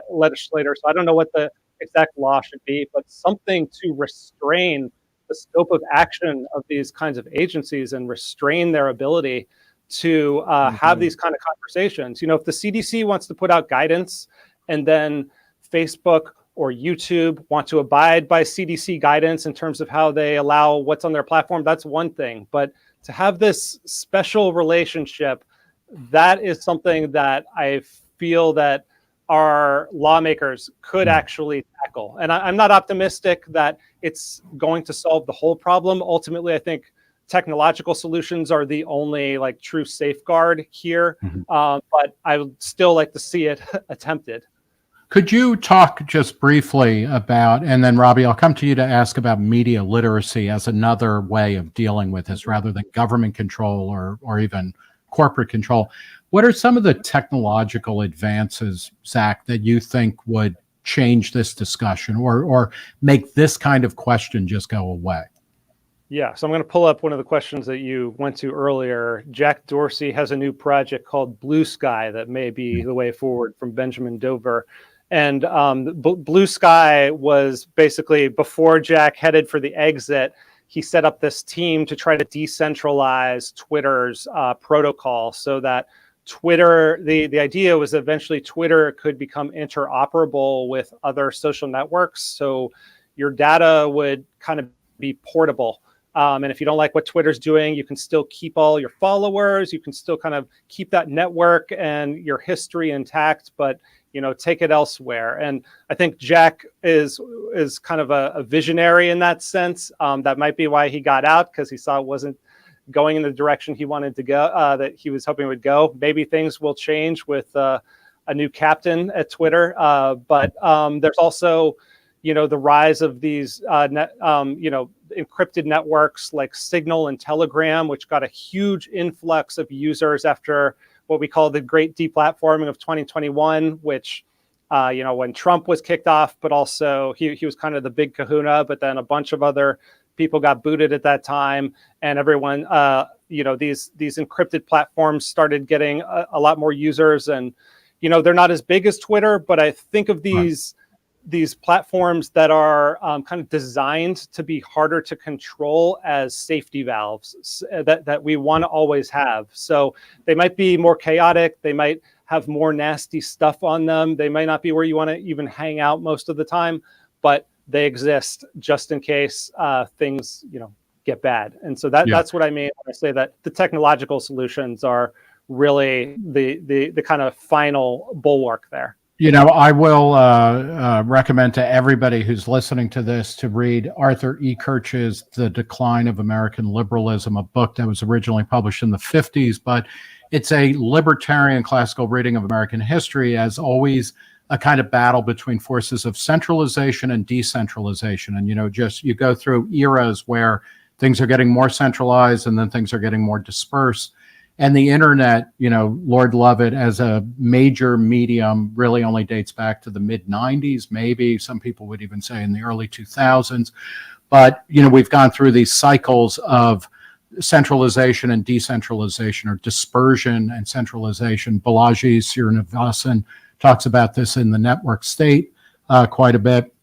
Speaker 3: I don't know what the exact law should be, but something to restrain the scope of action of these kinds of agencies and restrain their ability to have these kind of conversations. If the CDC wants to put out guidance and then Facebook or YouTube want to abide by CDC guidance in terms of how they allow what's on their platform, that's one thing. But to have this special relationship, that is something that I feel that our lawmakers could actually tackle. And I'm not optimistic that it's going to solve the whole problem. Ultimately, I think technological solutions are the only true safeguard here. But I would still like to see it attempted.
Speaker 1: Could you talk just briefly about, and then Robby, I'll come to you to ask about media literacy as another way of dealing with this rather than government control or even corporate control. What are some of the technological advances, Zach, that you think would change this discussion or make this kind of question just go away?
Speaker 3: Yeah, so I'm going to pull up one of the questions that you went to earlier. Jack Dorsey has a new project called Blue Sky that may be the way forward, from Benjamin Dover. And Blue Sky was basically, before Jack headed for the exit, he set up this team to try to decentralize Twitter's protocol so that Twitter, the idea was eventually Twitter could become interoperable with other social networks. So your data would kind of be portable. And if you don't like what Twitter's doing, you can still keep all your followers. You can still kind of keep that network and your history intact, but take it elsewhere. And I think Jack is kind of a visionary in that sense. That might be why he got out, because he saw it wasn't going in the direction he wanted to go, that he was hoping it would go. Maybe things will change with a new captain at Twitter. But there's also, the rise of these, encrypted networks like Signal and Telegram, which got a huge influx of users after what we call the great deplatforming of 2021, which, when Trump was kicked off, but also he was kind of the big kahuna, but then a bunch of other people got booted at that time. And everyone, these encrypted platforms started getting a lot more users. And, they're not as big as Twitter, but I think of these platforms that are kind of designed to be harder to control as safety valves that we want to always have. So they might be more chaotic. They might have more nasty stuff on them. They might not be where you want to even hang out most of the time, but they exist just in case things, get bad. And so that's what I mean when I say that the technological solutions are really the kind of final bulwark there.
Speaker 1: I will recommend to everybody who's listening to this to read Arthur E. Kirch's The Decline of American Liberalism, a book that was originally published in the 50s, but it's a libertarian classical reading of American history, as always a kind of battle between forces of centralization and decentralization. And, you go through eras where things are getting more centralized and then things are getting more dispersed. And the internet, Lord love it, as a major medium really only dates back to the mid-90s, maybe. Some people would even say in the early 2000s. But, we've gone through these cycles of centralization and decentralization, or dispersion and centralization. Balaji Srinivasan talks about this in The Network State quite a bit.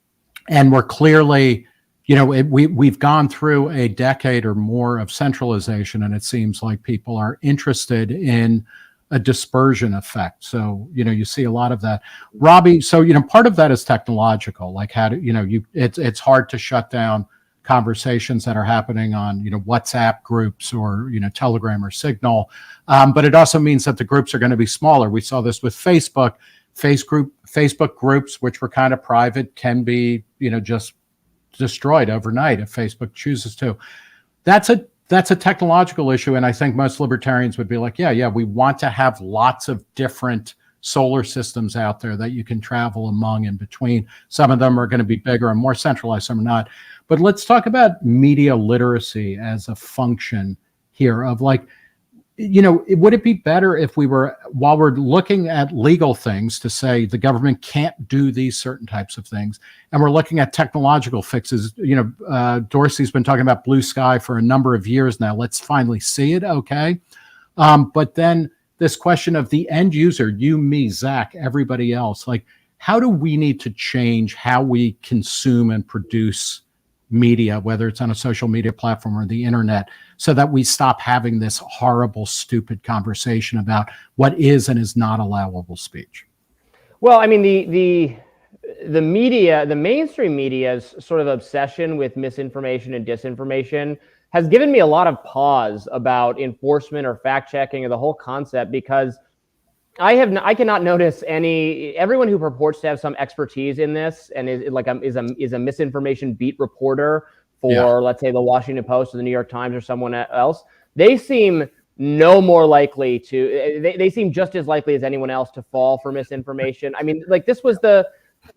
Speaker 1: And we're clearly... we've gone through a decade or more of centralization, and it seems like people are interested in a dispersion effect. So, you see a lot of that. Robby, so, part of that is technological, like how to, it's hard to shut down conversations that are happening on, WhatsApp groups or, Telegram or Signal. But it also means that the groups are going to be smaller. We saw this with Facebook. Facebook groups, which were kind of private, can be, just destroyed overnight if Facebook chooses to. That's a technological issue, and I think most libertarians would be like, yeah, we want to have lots of different solar systems out there that you can travel among and between. Some of them are going to be bigger and more centralized, some are not. But let's talk about media literacy as a function here of would it be better if we were, while we're looking at legal things to say the government can't do these certain types of things, and we're looking at technological fixes, Dorsey's been talking about blue sky for a number of years now. Let's finally see it, okay? But then this question of the end user, you, me, Zach, everybody else, how do we need to change how we consume and produce media, whether it's on a social media platform or the internet, so that we stop having this horrible, stupid conversation about what is and is not allowable speech?
Speaker 2: Well, I mean, the media, the mainstream media's sort of obsession with misinformation and disinformation has given me a lot of pause about enforcement or fact checking or the whole concept, because I cannot notice everyone who purports to have some expertise in this and is a misinformation beat reporter for, let's say, the Washington Post or the New York Times or someone else. They seem no more likely to. They seem just as likely as anyone else to fall for misinformation. I mean, this was the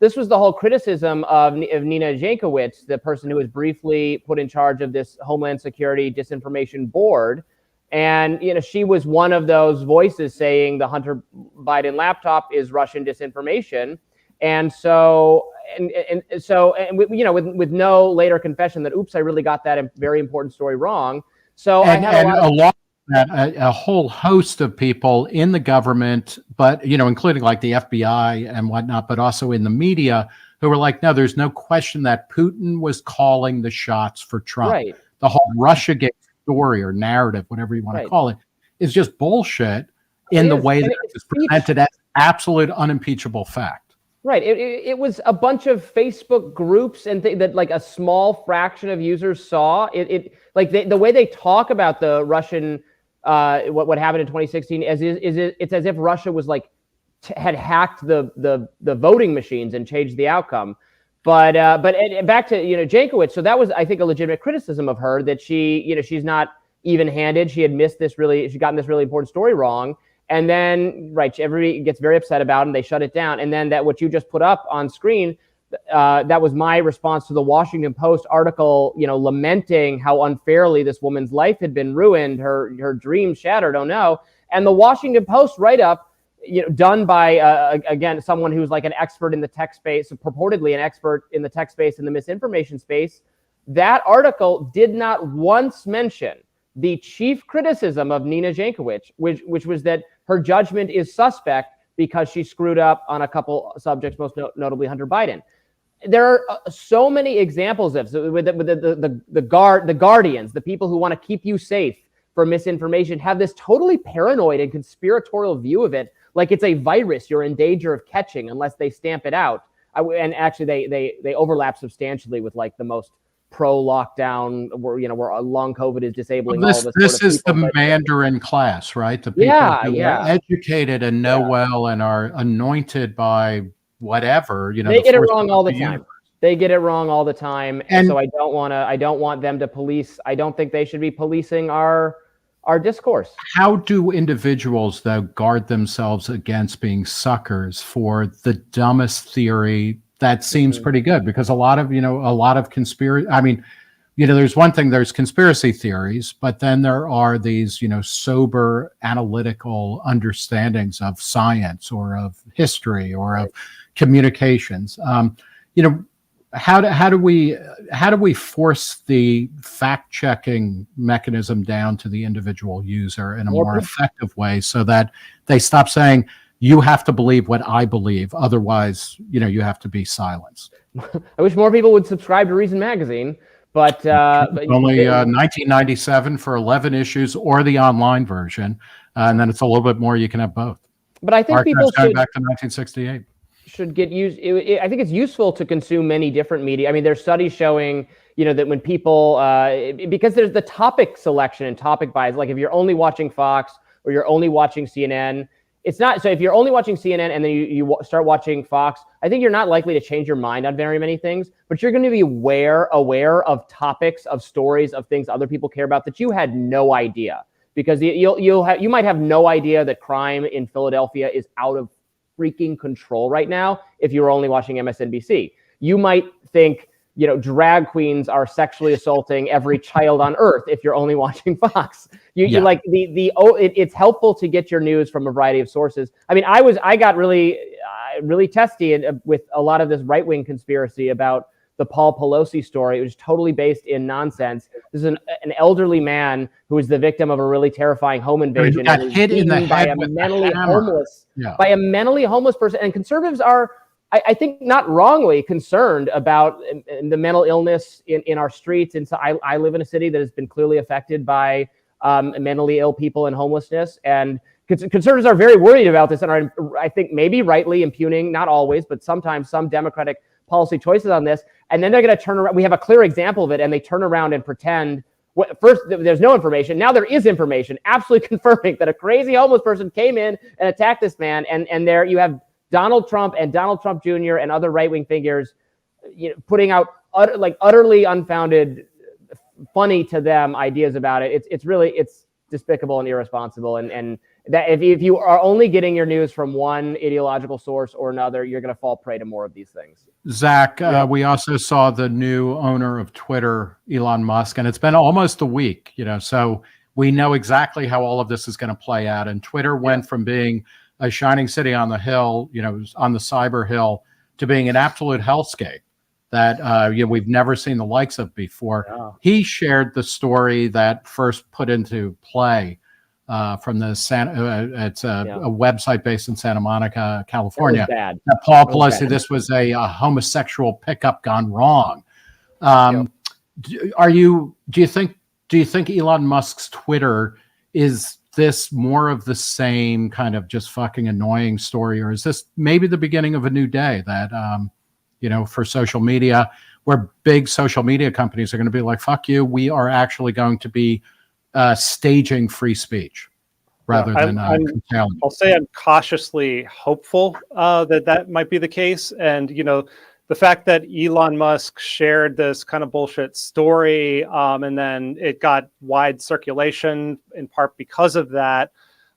Speaker 2: whole criticism of Nina Jankowicz, the person who was briefly put in charge of this Homeland Security Disinformation Board. And, she was one of those voices saying the Hunter Biden laptop is Russian disinformation. And so, with no later confession that, oops, I really got that very important story wrong. So
Speaker 1: a whole host of people in the government, but, including like the FBI and whatnot, but also in the media, who were like, no, there's no question that Putin was calling the shots for Trump.
Speaker 2: Right.
Speaker 1: The whole Russiagate story or narrative, whatever you want to call it, is just bullshit in the way that it's presented as absolute unimpeachable fact.
Speaker 2: Right. It was a bunch of Facebook groups and that a small fraction of users saw it. The way they talk about the Russian what happened in 2016 it's as if Russia was had hacked the voting machines and changed the outcome. But back to Jankowicz. So that was, I think, a legitimate criticism of her, that she's not even-handed. She had gotten this really important story wrong. And then, everybody gets very upset about it, and they shut it down. And then that what you just put up on screen, that was my response to the Washington Post article, lamenting how unfairly this woman's life had been ruined, her dreams shattered. Oh no! And the Washington Post write-up, done by again someone who's an expert in the tech space, purportedly an expert in the tech space and the misinformation space. That article did not once mention the chief criticism of Nina Jankowicz, which was that her judgment is suspect because she screwed up on a couple subjects, most notably Hunter Biden. There are so many examples of with the guardians, the people who want to keep you safe from misinformation, have this totally paranoid and conspiratorial view of it, like it's a virus you're in danger of catching unless they stamp it out. and actually they overlap substantially with like the most pro-lockdown, where long COVID is disabling all of us.
Speaker 1: This is the Mandarin class, right? The people who are educated and know well and are anointed by whatever.
Speaker 2: They get it wrong all the time. They get it wrong all the time, and so I don't want them to police. I don't think they should be policing our discourse.
Speaker 1: How do individuals, though, guard themselves against being suckers for the dumbest theory that seems pretty good? Because a lot of conspiracy, there's one thing, there's conspiracy theories, but then there are these, sober analytical understandings of science or of history or of communications. How do we force the fact-checking mechanism down to the individual user in a more effective way so that they stop saying, you have to believe what I believe, otherwise, you have to be silenced?
Speaker 2: I wish more people would subscribe to Reason Magazine, but
Speaker 1: only 1997 for 11 issues, or the online version, and then it's a little bit more. You can have both.
Speaker 2: But I think people
Speaker 1: should back to 1968.
Speaker 2: Should get used. I think it's useful to consume many different media. I mean, there's studies showing, that when people, because there's the topic selection and topic bias, like if you're only watching Fox or you're only watching CNN, it's not. So if you're only watching CNN and then you start watching Fox, I think you're not likely to change your mind on very many things, but you're going to be aware of topics, of stories, of things other people care about that you had no idea, because you might have no idea that crime in Philadelphia is out of freaking control right now if you were only watching MSNBC. You might think, drag queens are sexually assaulting every child on earth if you're only watching Fox. You like it's helpful to get your news from a variety of sources. I mean, I got really testy with a lot of this right-wing conspiracy about the Paul Pelosi story. It was totally based in nonsense. This is an elderly man who was the victim of a really terrifying home invasion.
Speaker 1: Got hit in the head with
Speaker 2: by a mentally homeless person. And conservatives are, I think, not wrongly concerned about the mental illness in our streets. And so I live in a city that has been clearly affected by mentally ill people and homelessness. And conservatives are very worried about this and are, I think, maybe rightly impugning, not always, but sometimes, some Democratic policy choices on this. And then they're going to turn around. We have a clear example of it, and they turn around and pretend. First, there's no information. Now there is information, absolutely confirming that a crazy homeless person came in and attacked this man. And there you have Donald Trump and Donald Trump Jr. and other right-wing figures, putting out utterly unfounded, funny to them ideas about it. It's despicable and irresponsible. And that if you are only getting your news from one ideological source or another, you're going to fall prey to more of these things.
Speaker 1: Zach, we also saw the new owner of Twitter, Elon Musk, and it's been almost a week, so we know exactly how all of this is going to play out. And Twitter went from being a shining city on the hill, on the cyber hill, to being an absolute hellscape that we've never seen the likes of before. Yeah. He shared the story that first put into play from the it's a website based in Santa Monica, California. Paul Pelosi, this was a homosexual pickup gone wrong. Do you think Elon Musk's Twitter is this more of the same kind of just fucking annoying story, or is this maybe the beginning of a new day that for social media, where big social media companies are going to be like, fuck you, we are actually going to be staging free speech rather than
Speaker 3: I'll say I'm cautiously hopeful that might be the case. And, the fact that Elon Musk shared this kind of bullshit story and then it got wide circulation in part because of that,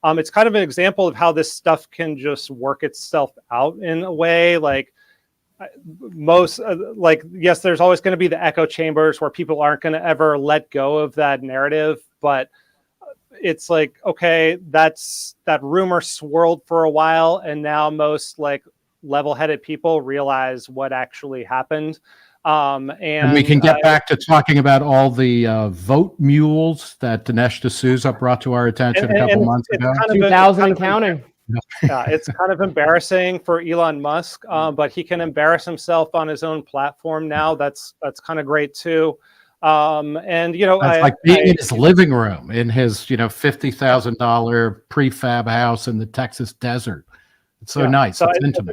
Speaker 3: it's kind of an example of how this stuff can just work itself out in a way. Like, yes, there's always going to be the echo chambers where people aren't going to ever let go of that narrative, but it's like, okay, that rumor swirled for a while, and now most level-headed people realize what actually happened. And
Speaker 1: we can get back to talking about all the vote mules that Dinesh D'Souza brought to our attention a couple months ago.
Speaker 2: 2,000 and counting.
Speaker 3: Yeah, it's kind of embarrassing for Elon Musk, but he can embarrass himself on his own platform now. That's kind of great too. And
Speaker 1: it's like being in his living room in his $50,000 prefab house in the Texas desert. It's so nice.
Speaker 3: So
Speaker 1: it's intimate.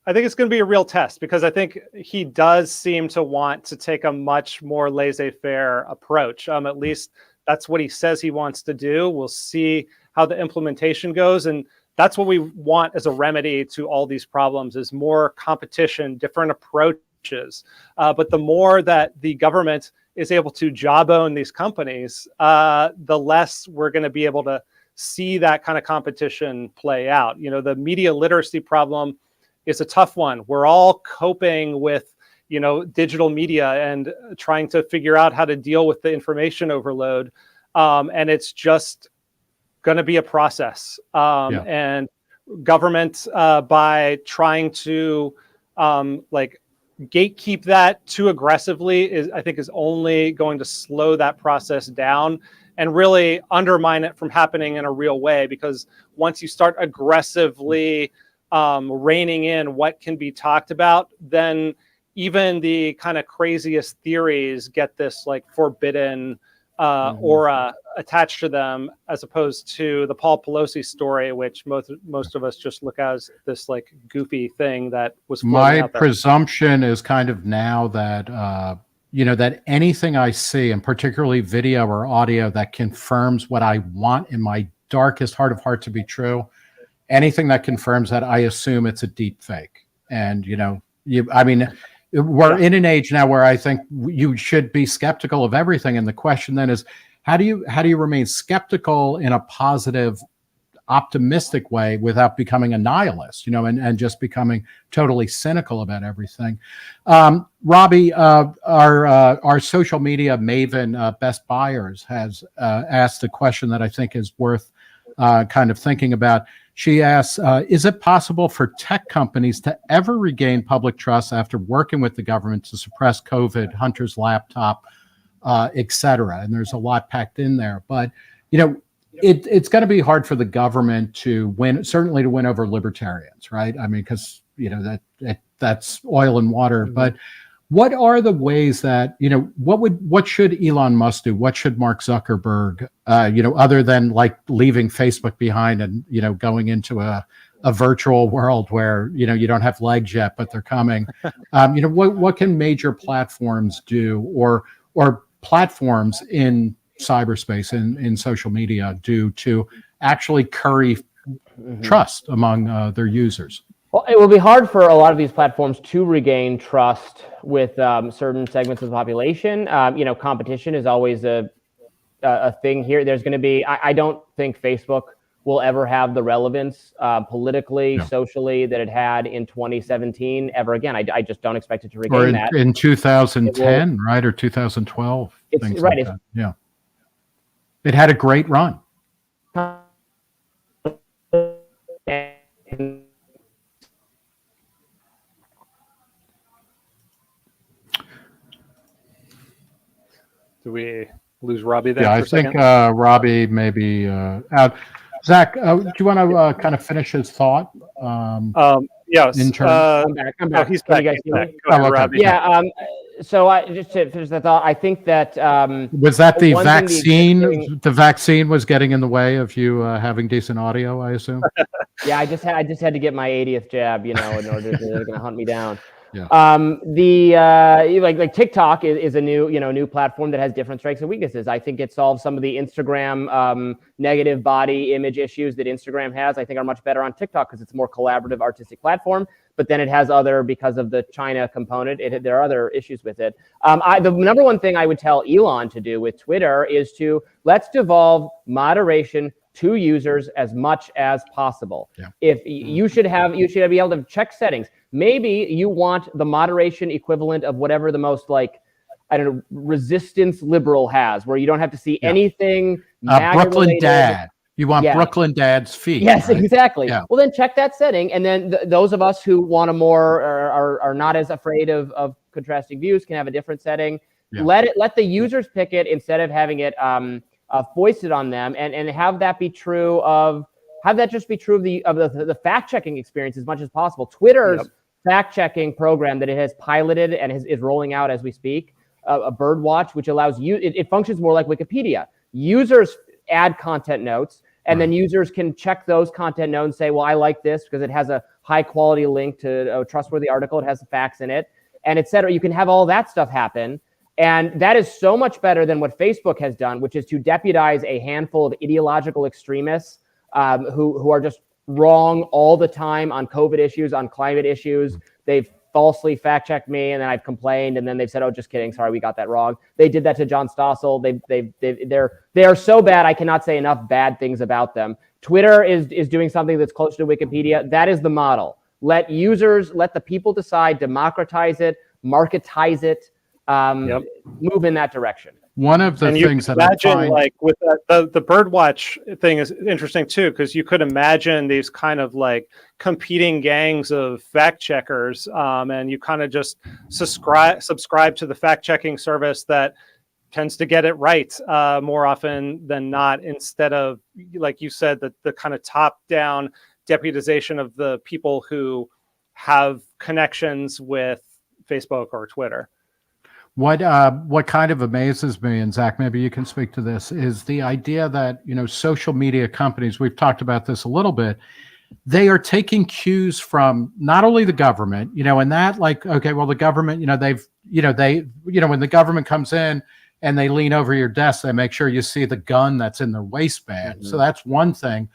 Speaker 3: I think it's gonna be a real test, because I think he does seem to want to take a much more laissez-faire approach. At least that's what he says he wants to do. We'll see how the implementation goes, and that's what we want as a remedy to all these problems: is more competition, different approaches. But the more that the government is able to jawbone these companies, the less we're going to be able to see that kind of competition play out. You know, the media literacy problem is a tough one. We're all coping with, you know, digital media and trying to figure out how to deal with the information overload. And it's just going to be a process. And government, by trying to like gatekeep that too aggressively, I think is only going to slow that process down and really undermine it from happening in a real way. Because once you start aggressively reining in what can be talked about, then even the kind of craziest theories get this like forbidden aura attached to them, as opposed to the Paul Pelosi story, which most of us just look at as this like goofy thing that was
Speaker 1: my
Speaker 3: out there.
Speaker 1: presumption is kind of now that you know, that anything I see, and particularly video or audio, that confirms what I want in my darkest heart of heart to be true, anything that confirms that, I assume it's a deep fake. And you know, I mean, we're in an age now where I think you should be skeptical of everything. And the question then is, how do you remain skeptical in a positive, optimistic way without becoming a nihilist, you know, and just becoming totally cynical about everything? Robby, our social media maven, Best Buyers, has asked a question that I think is worth kind of thinking about. She asks, is it possible for tech companies to ever regain public trust after working with the government to suppress COVID, Hunter's laptop, et cetera? And there's a lot packed in there. But, you know, it's going to be hard for the government to win, certainly to win over libertarians, right? I mean, because, you know, that's oil and water. But what are the ways that, you know, what should Elon Musk do? What should Mark Zuckerberg, you know, other than like leaving Facebook behind and, you know, going into a virtual world where, you know, you don't have legs yet, but they're coming. You know, what can major platforms do, or platforms in cyberspace, in social media, do to actually curry trust among their users?
Speaker 2: Well, it will be hard for a lot of these platforms to regain trust with certain segments of the population. You know, competition is always a thing here. There's going to be, I don't think Facebook will ever have the relevance politically, socially, that it had in 2017 ever again. I just don't expect it to regain that.
Speaker 1: In 2010, right, or 2012.
Speaker 2: It's right.
Speaker 1: Like yeah, it had a great run.
Speaker 3: Do we lose Robby there?
Speaker 1: Yeah, I
Speaker 3: for a
Speaker 1: think
Speaker 3: second?
Speaker 1: Robby may be out. Zach, do you want to kind of finish his thought?
Speaker 3: Yes.
Speaker 2: I'm back.
Speaker 3: Oh, he's back.
Speaker 2: Can you guys hear me?
Speaker 3: Go ahead, Robby.
Speaker 2: Yeah. So I just to finish that thought, I think that
Speaker 1: was that the vaccine. The vaccine was getting in the way of you having decent audio, I assume.
Speaker 2: Yeah, I just had to get my 80th jab, you know, in order to they're going to hunt me down.
Speaker 1: Yeah.
Speaker 2: Like TikTok is a new platform that has different strengths and weaknesses. I think it solves some of the Instagram negative body image issues that Instagram has. I think are much better on TikTok because it's a more collaborative, artistic platform. But then it has because of the China component, there are other issues with it. The number one thing I would tell Elon to do with Twitter is let's devolve moderation to users as much as possible.
Speaker 1: Yeah.
Speaker 2: If you should be able to check settings. Maybe you want the moderation equivalent of whatever the most resistance liberal has, where you don't have to see anything.
Speaker 1: Brooklyn Dad. You want Brooklyn Dad's feed.
Speaker 2: Yes,
Speaker 1: right?
Speaker 2: exactly.
Speaker 1: Yeah.
Speaker 2: Well, then check that setting, and then those of us who want are not as afraid of contrasting views can have a different setting. Yeah. Let the users pick it instead of having it foisted on them, and have that be true of. Have that just be true of the fact-checking experience as much as possible. Twitter's fact-checking program that it has piloted and is rolling out as we speak, a Birdwatch, which allows you, it functions more like Wikipedia. Users add content notes, And then users can check those content nodes and say, well, I like this because it has a high quality link to a trustworthy article. It has the facts in it, and et cetera. You can have all that stuff happen. And that is so much better than what Facebook has done, which is to deputize a handful of ideological extremists who are just wrong all the time on COVID issues, on climate issues. They've falsely fact-checked me, and then I've complained, and then they've said, "Oh, just kidding, sorry, we got that wrong." They did that to John Stossel. They are so bad. I cannot say enough bad things about them. Twitter is doing something that's closer to Wikipedia. That is the model. Let the people decide, democratize it, marketize it, move in that direction.
Speaker 1: One of the things that I find,
Speaker 3: like with the Birdwatch thing is interesting too, because you could imagine these kind of like competing gangs of fact checkers, and you kind of just subscribe to the fact checking service that tends to get it right more often than not, instead of, like you said, the kind of top down deputization of the people who have connections with Facebook or Twitter.
Speaker 1: What kind of amazes me, and Zach, maybe you can speak to this, is the idea that, social media companies, we've talked about this a little bit, they are taking cues from not only the government, and that, like, okay, well, the government, when the government comes in and they lean over your desk, they make sure you see the gun that's in their waistband. Mm-hmm. So that's one thing.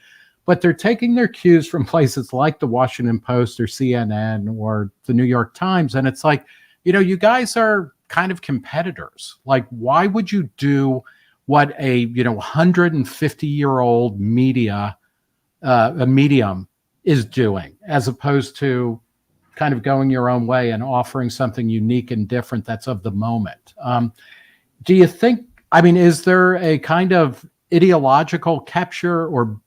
Speaker 1: But they're taking their cues from places like the Washington Post or CNN or the New York Times. And it's like, you guys are kind of competitors. Like, why would you do what a 150-year-old media a medium is doing, as opposed to kind of going your own way and offering something unique and different that's of the moment? Do you think, is there a kind of ideological capture or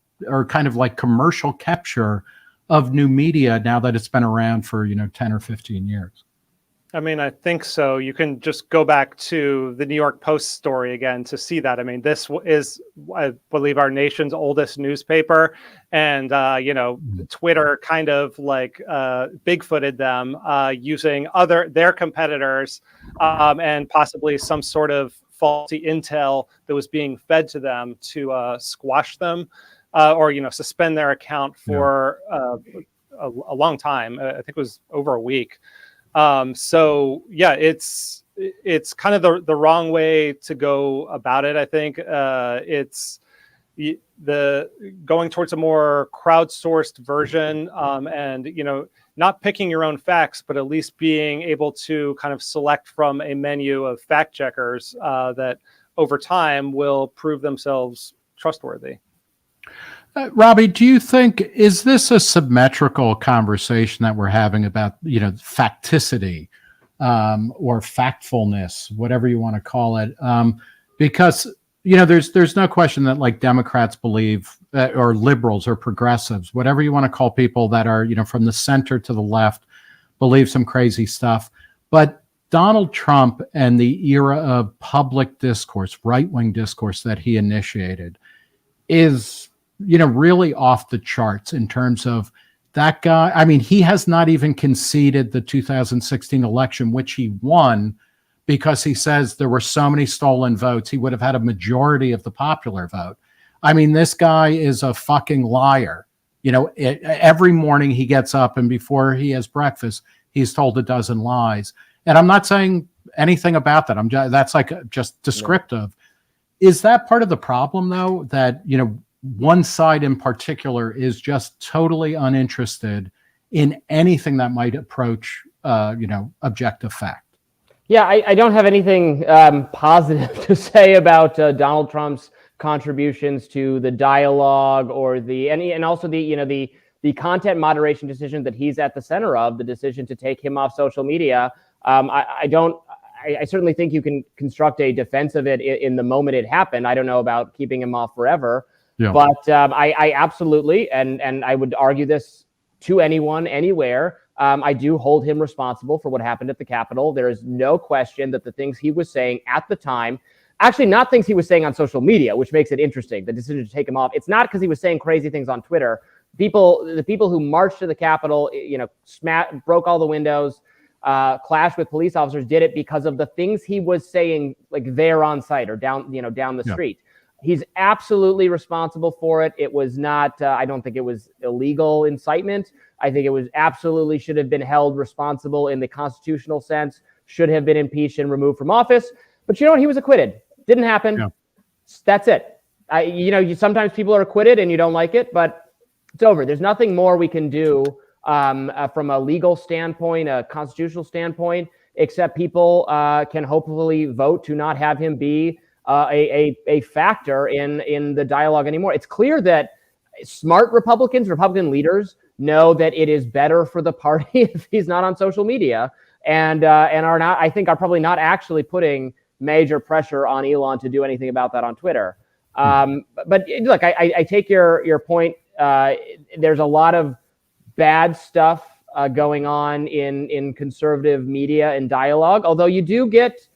Speaker 1: kind of like commercial capture of new media now that it's been around for 10 or 15 years?
Speaker 3: I think so. You can just go back to the New York Post story again to see that. This is, I believe, our nation's oldest newspaper. And, Twitter kind of like bigfooted them using their competitors and possibly some sort of faulty intel that was being fed to them to squash them or, suspend their account for a long time. I think it was over a week. So yeah, it's kind of the wrong way to go about it. I think it's the going towards a more crowdsourced version, and not picking your own facts, but at least being able to kind of select from a menu of fact checkers that over time will prove themselves trustworthy.
Speaker 1: Robby, do you think, is this a symmetrical conversation that we're having about, facticity or factfulness, whatever you want to call it? Because, there's no question that, like, Democrats believe, or liberals or progressives, whatever you want to call people that are, from the center to the left, believe some crazy stuff. But Donald Trump and the era of public discourse, right-wing discourse that he initiated is, really off the charts in terms of that guy. He has not even conceded the 2016 election, which he won, because he says there were so many stolen votes, he would have had a majority of the popular vote. This guy is a fucking liar. Every morning he gets up and before he has breakfast, he's told a dozen lies. And I'm not saying anything about that. That's like just descriptive. Yeah. Is that part of the problem, though, that, one side in particular is just totally uninterested in anything that might approach, objective fact?
Speaker 2: Yeah, I don't have anything positive to say about Donald Trump's contributions to the dialogue or and also the content moderation decision that he's at the center of, the decision to take him off social media. I certainly think you can construct a defense of it in the moment it happened. I don't know about keeping him off forever. Yeah. But I absolutely, and I would argue this to anyone, anywhere, I do hold him responsible for what happened at the Capitol. There is no question that the things he was saying at the time, actually not things he was saying on social media, which makes it interesting, the decision to take him off. It's not because he was saying crazy things on Twitter. The people who marched to the Capitol, broke all the windows, clashed with police officers, did it because of the things he was saying, like there on site or down the street. He's absolutely responsible for it. It was not, I don't think it was illegal incitement. I think it was absolutely should have been held responsible in the constitutional sense, should have been impeached and removed from office. But you know what? He was acquitted. Didn't happen.
Speaker 1: Yeah.
Speaker 2: That's it. Sometimes people are acquitted and you don't like it, but it's over. There's nothing more we can do from a legal standpoint, a constitutional standpoint, except people can hopefully vote to not have him be a factor in the dialogue anymore. It's clear that smart Republican leaders know that it is better for the party if he's not on social media, and are not, I think, are probably not actually putting major pressure on Elon to do anything about that on Twitter. But look, I take your point. There's a lot of bad stuff going on in conservative media and dialogue, although you do get,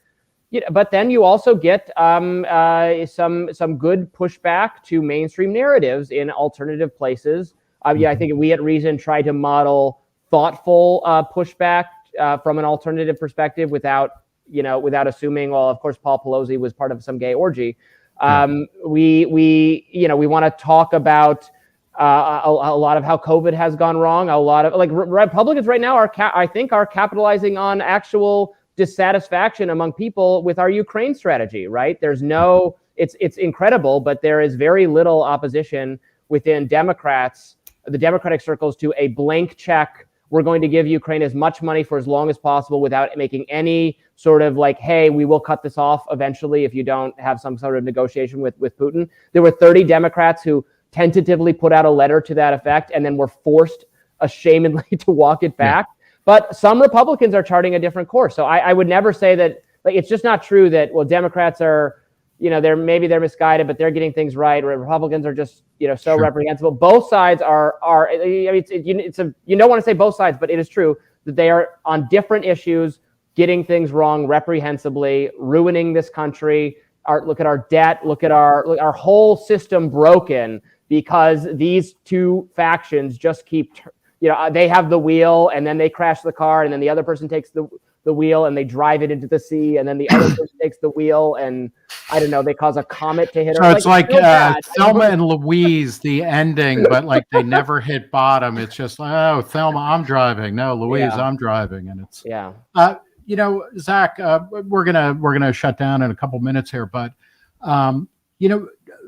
Speaker 2: but then you also get some good pushback to mainstream narratives in alternative places. I think we at Reason try to model thoughtful pushback from an alternative perspective without assuming, well, of course, Paul Pelosi was part of some gay orgy. We want to talk about a lot of how COVID has gone wrong. A lot of Republicans right now are capitalizing on actual dissatisfaction among people with our Ukraine strategy. Right? It's incredible, but there is very little opposition within the Democratic circles to a blank check. We're going to give Ukraine as much money for as long as possible without making any sort of hey, we will cut this off eventually if you don't have some sort of negotiation with Putin. There were 30 Democrats who tentatively put out a letter to that effect and then were forced ashamedly to walk it back. Yeah. But some Republicans are charting a different course. So I would never say that, it's just not true that, well, Democrats are, they're misguided, but they're getting things right. Or Republicans are just, so reprehensible. Both sides are. You don't want to say both sides, but it is true that they are on different issues, getting things wrong reprehensibly, ruining this country. Look at our debt. Look at our whole system broken because these two factions just keep. They have the wheel, and then they crash the car, and then the other person takes the wheel and they drive it into the sea, and then the other person takes the wheel, and I don't know, they cause a comet to hit her.
Speaker 1: So it's like Thelma and Louise, the ending, but they never hit bottom. It's just oh, Thelma, I'm driving. No, Louise, I'm driving, and it's Zach, we're gonna shut down in a couple minutes here, but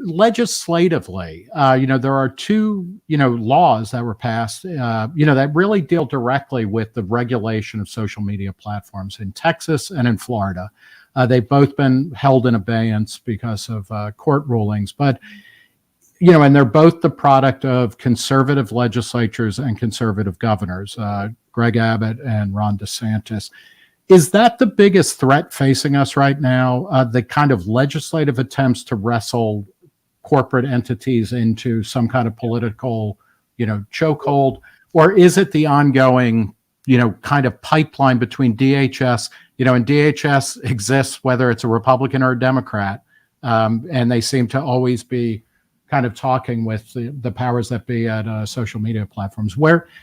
Speaker 1: legislatively, there are two, laws that were passed, that really deal directly with the regulation of social media platforms in Texas and in Florida. They've both been held in abeyance because of court rulings, but, and they're both the product of conservative legislatures and conservative governors, Greg Abbott and Ron DeSantis. Is that the biggest threat facing us right now? The kind of legislative attempts to wrestle corporate entities into some kind of political, chokehold, or is it the ongoing, kind of pipeline between DHS, and DHS exists whether it's a Republican or a Democrat, and they seem to always be kind of talking with the powers that be at social media platforms.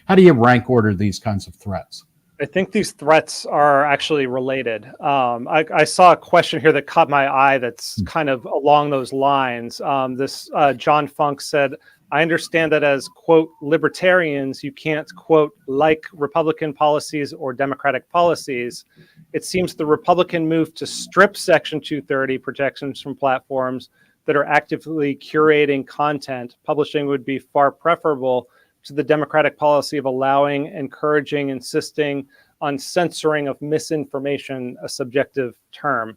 Speaker 1: How do you rank order these kinds of threats?
Speaker 3: I think these threats are actually related. I saw a question here that caught my eye that's kind of along those lines. This John Funk said, I understand that as, quote, libertarians, you can't, quote, like Republican policies or Democratic policies. It seems the Republican move to strip Section 230 protections from platforms that are actively curating content, publishing would be far preferable to the Democratic policy of allowing, encouraging, insisting on censoring of misinformation, a subjective term.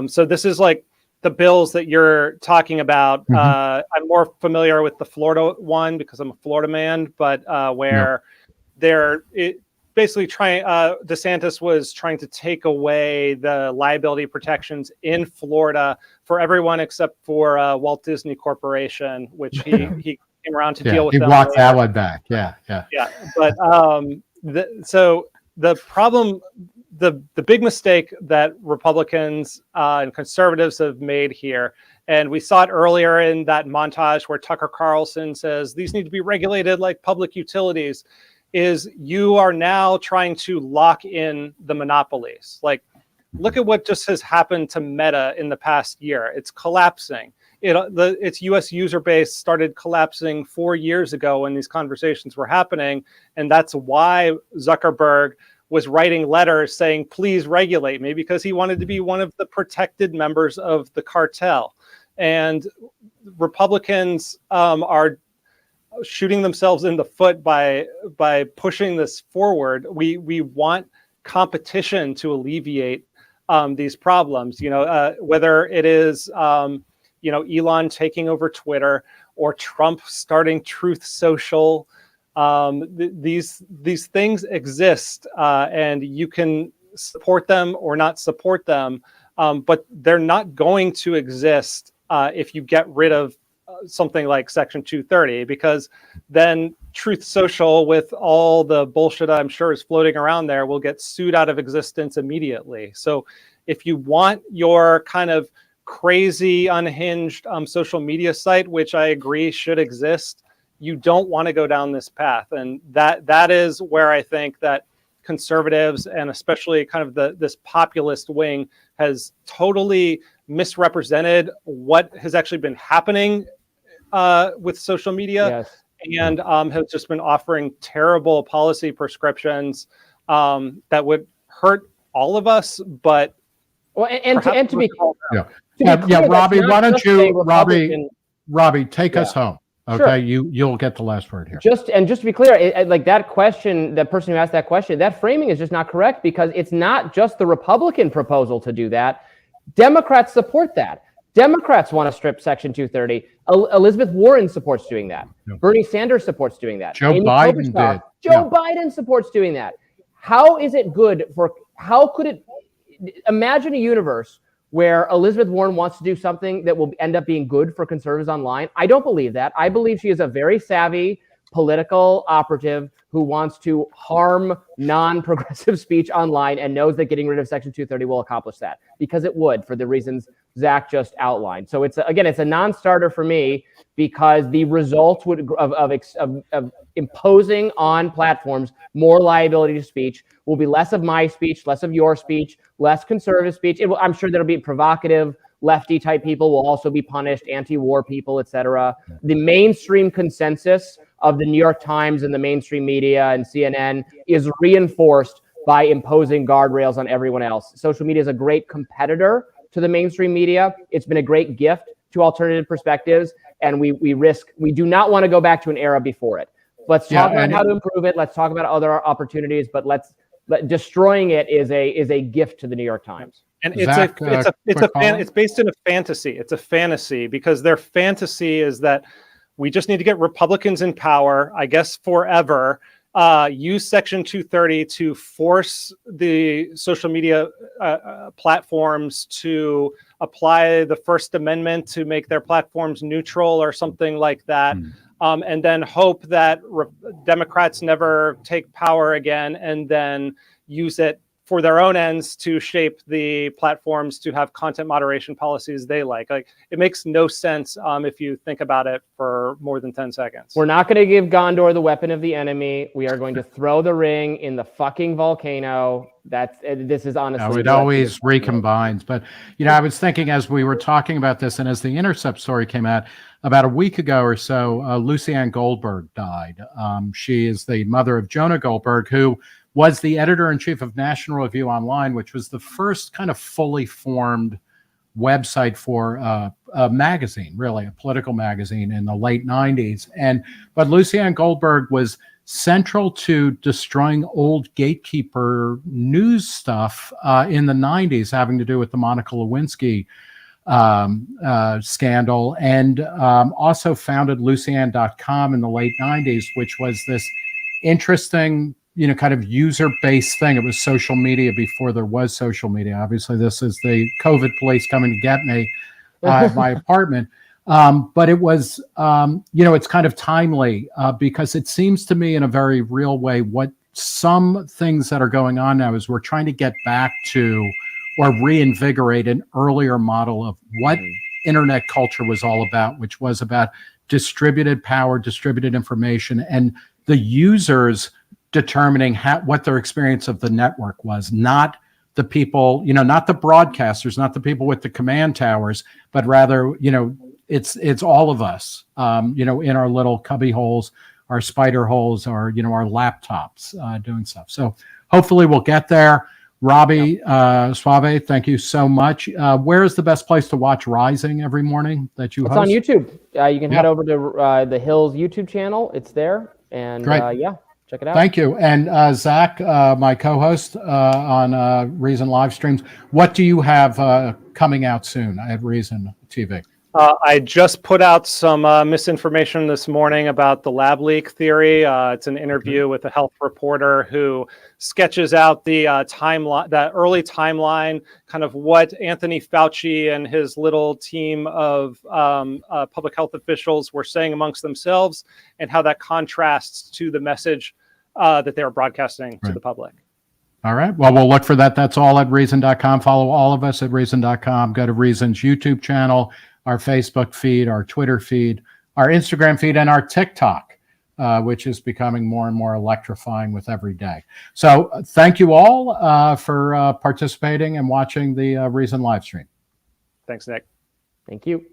Speaker 3: So this is the bills that you're talking about. I'm more familiar with the Florida one because I'm a Florida man, but where they're basically trying, DeSantis was trying to take away the liability protections in Florida for everyone except for Walt Disney Corporation, which he came around to deal with.
Speaker 1: He walked that one back. Yeah.
Speaker 3: But so the problem, the big mistake that Republicans and conservatives have made here, and we saw it earlier in that montage where Tucker Carlson says these need to be regulated like public utilities, is you are now trying to lock in the monopolies. Look at what just has happened to Meta in the past year. It's collapsing. its U.S. user base started collapsing 4 years ago when these conversations were happening, and that's why Zuckerberg was writing letters saying, "Please regulate me," because he wanted to be one of the protected members of the cartel. And Republicans are shooting themselves in the foot by pushing this forward. We want competition to alleviate these problems. Whether it is Elon taking over Twitter or Trump starting Truth Social. These things exist, and you can support them or not support them, but they're not going to exist if you get rid of something like Section 230, because then Truth Social, with all the bullshit I'm sure is floating around there, will get sued out of existence immediately. So if you want your kind of crazy, unhinged social media site, which I agree should exist, you don't want to go down this path. And that is where I think that conservatives, and especially kind of this populist wing, has totally misrepresented what has actually been happening with social media.
Speaker 2: Yes.
Speaker 3: And has just been offering terrible policy prescriptions that would hurt all of us. But
Speaker 2: and to be
Speaker 1: Robby, why don't you, Robby, take us home? Okay,
Speaker 2: sure.
Speaker 1: You'll get the last word here.
Speaker 2: Just to be clear, like that question, the person who asked that question, that framing is just not correct, because it's not just the Republican proposal to do that. Democrats support that. Democrats want to strip Section 230. Elizabeth Warren supports doing that.
Speaker 1: Yep.
Speaker 2: Bernie Sanders supports doing that.
Speaker 1: Joe Biden did.
Speaker 2: Joe Biden supports doing that. How is it good how could it, imagine a universe where Elizabeth Warren wants to do something that will end up being good for conservatives online? I don't believe that. I believe she is a very savvy political operative who wants to harm non-progressive speech online and knows that getting rid of Section 230 will accomplish that, because it would, for the reasons Zach just outlined. So it's a non-starter for me, because the results of imposing on platforms more liability to speech will be less of my speech, less of your speech, less conservative speech. I'm sure there'll be provocative lefty type people will also be punished, anti-war people, etc. The mainstream consensus of the New York Times and the mainstream media and CNN is reinforced by imposing guardrails on everyone else. Social media is a great competitor to the mainstream media. It's been a great gift to alternative perspectives, and we do not want to go back to an era before it. Let's talk about how to improve it. Let's talk about other opportunities, but destroying it is a gift to the New York Times.
Speaker 3: And it's based in a fantasy. It's a fantasy, because their fantasy is that we just need to get Republicans in power, I guess forever, use Section 230 to force the social media platforms to apply the First Amendment to make their platforms neutral or something like that. And then hope that Democrats never take power again, and then use it for their own ends to shape the platforms to have content moderation policies they like. Like, it makes no sense if you think about it for more than 10 seconds.
Speaker 2: We're not going to give Gondor the weapon of the enemy. We are going to throw the ring in the fucking volcano. This is honestly.
Speaker 1: No, it always recombines. But, I was thinking as we were talking about this, and as the Intercept story came out about a week ago or so, Lucianne Goldberg died. She is the mother of Jonah Goldberg, who was the editor-in-chief of National Review Online, which was the first kind of fully formed website for a magazine, really, a political magazine in the late 90s. But Lucianne Goldberg was central to destroying old gatekeeper news stuff in the 90s, having to do with the Monica Lewinsky scandal, and also founded Lucianne.com in the late 90s, which was this interesting kind of user-based thing. It was social media before there was social media. Obviously, this is the COVID police coming to get me at my apartment. But it was, it's kind of timely because it seems to me in a very real way what some things that are going on now is we're trying to get back to or reinvigorate an earlier model of what internet culture was all about, which was about distributed power, distributed information, and the users determining what their experience of the network was, not the people, not the broadcasters, not the people with the command towers, but rather, it's all of us, in our little cubby holes, our spider holes, our our laptops doing stuff. So hopefully we'll get there. Robby Soave, thank you so much. Where is the best place to watch Rising every morning that you
Speaker 2: It's
Speaker 1: host?
Speaker 2: on YouTube. You can head over to the Hill's YouTube channel. It's there. And yeah, check it out.
Speaker 1: Thank you. And Zach, my co-host on Reason live streams, what do you have coming out soon at Reason TV?
Speaker 3: I just put out some misinformation this morning about the lab leak theory. It's an interview with a health reporter who sketches out the timeline, that early timeline, kind of what Anthony Fauci and his little team of public health officials were saying amongst themselves, and how that contrasts to the message that they were broadcasting to the public.
Speaker 1: All right. Well, we'll look for that. That's all at Reason.com. Follow all of us at Reason.com. Go to Reason's YouTube channel, our Facebook feed, our Twitter feed, our Instagram feed, and our TikTok, which is becoming more and more electrifying with every day. So thank you all for participating and watching the Reason live stream.
Speaker 3: Thanks, Nick.
Speaker 2: Thank you.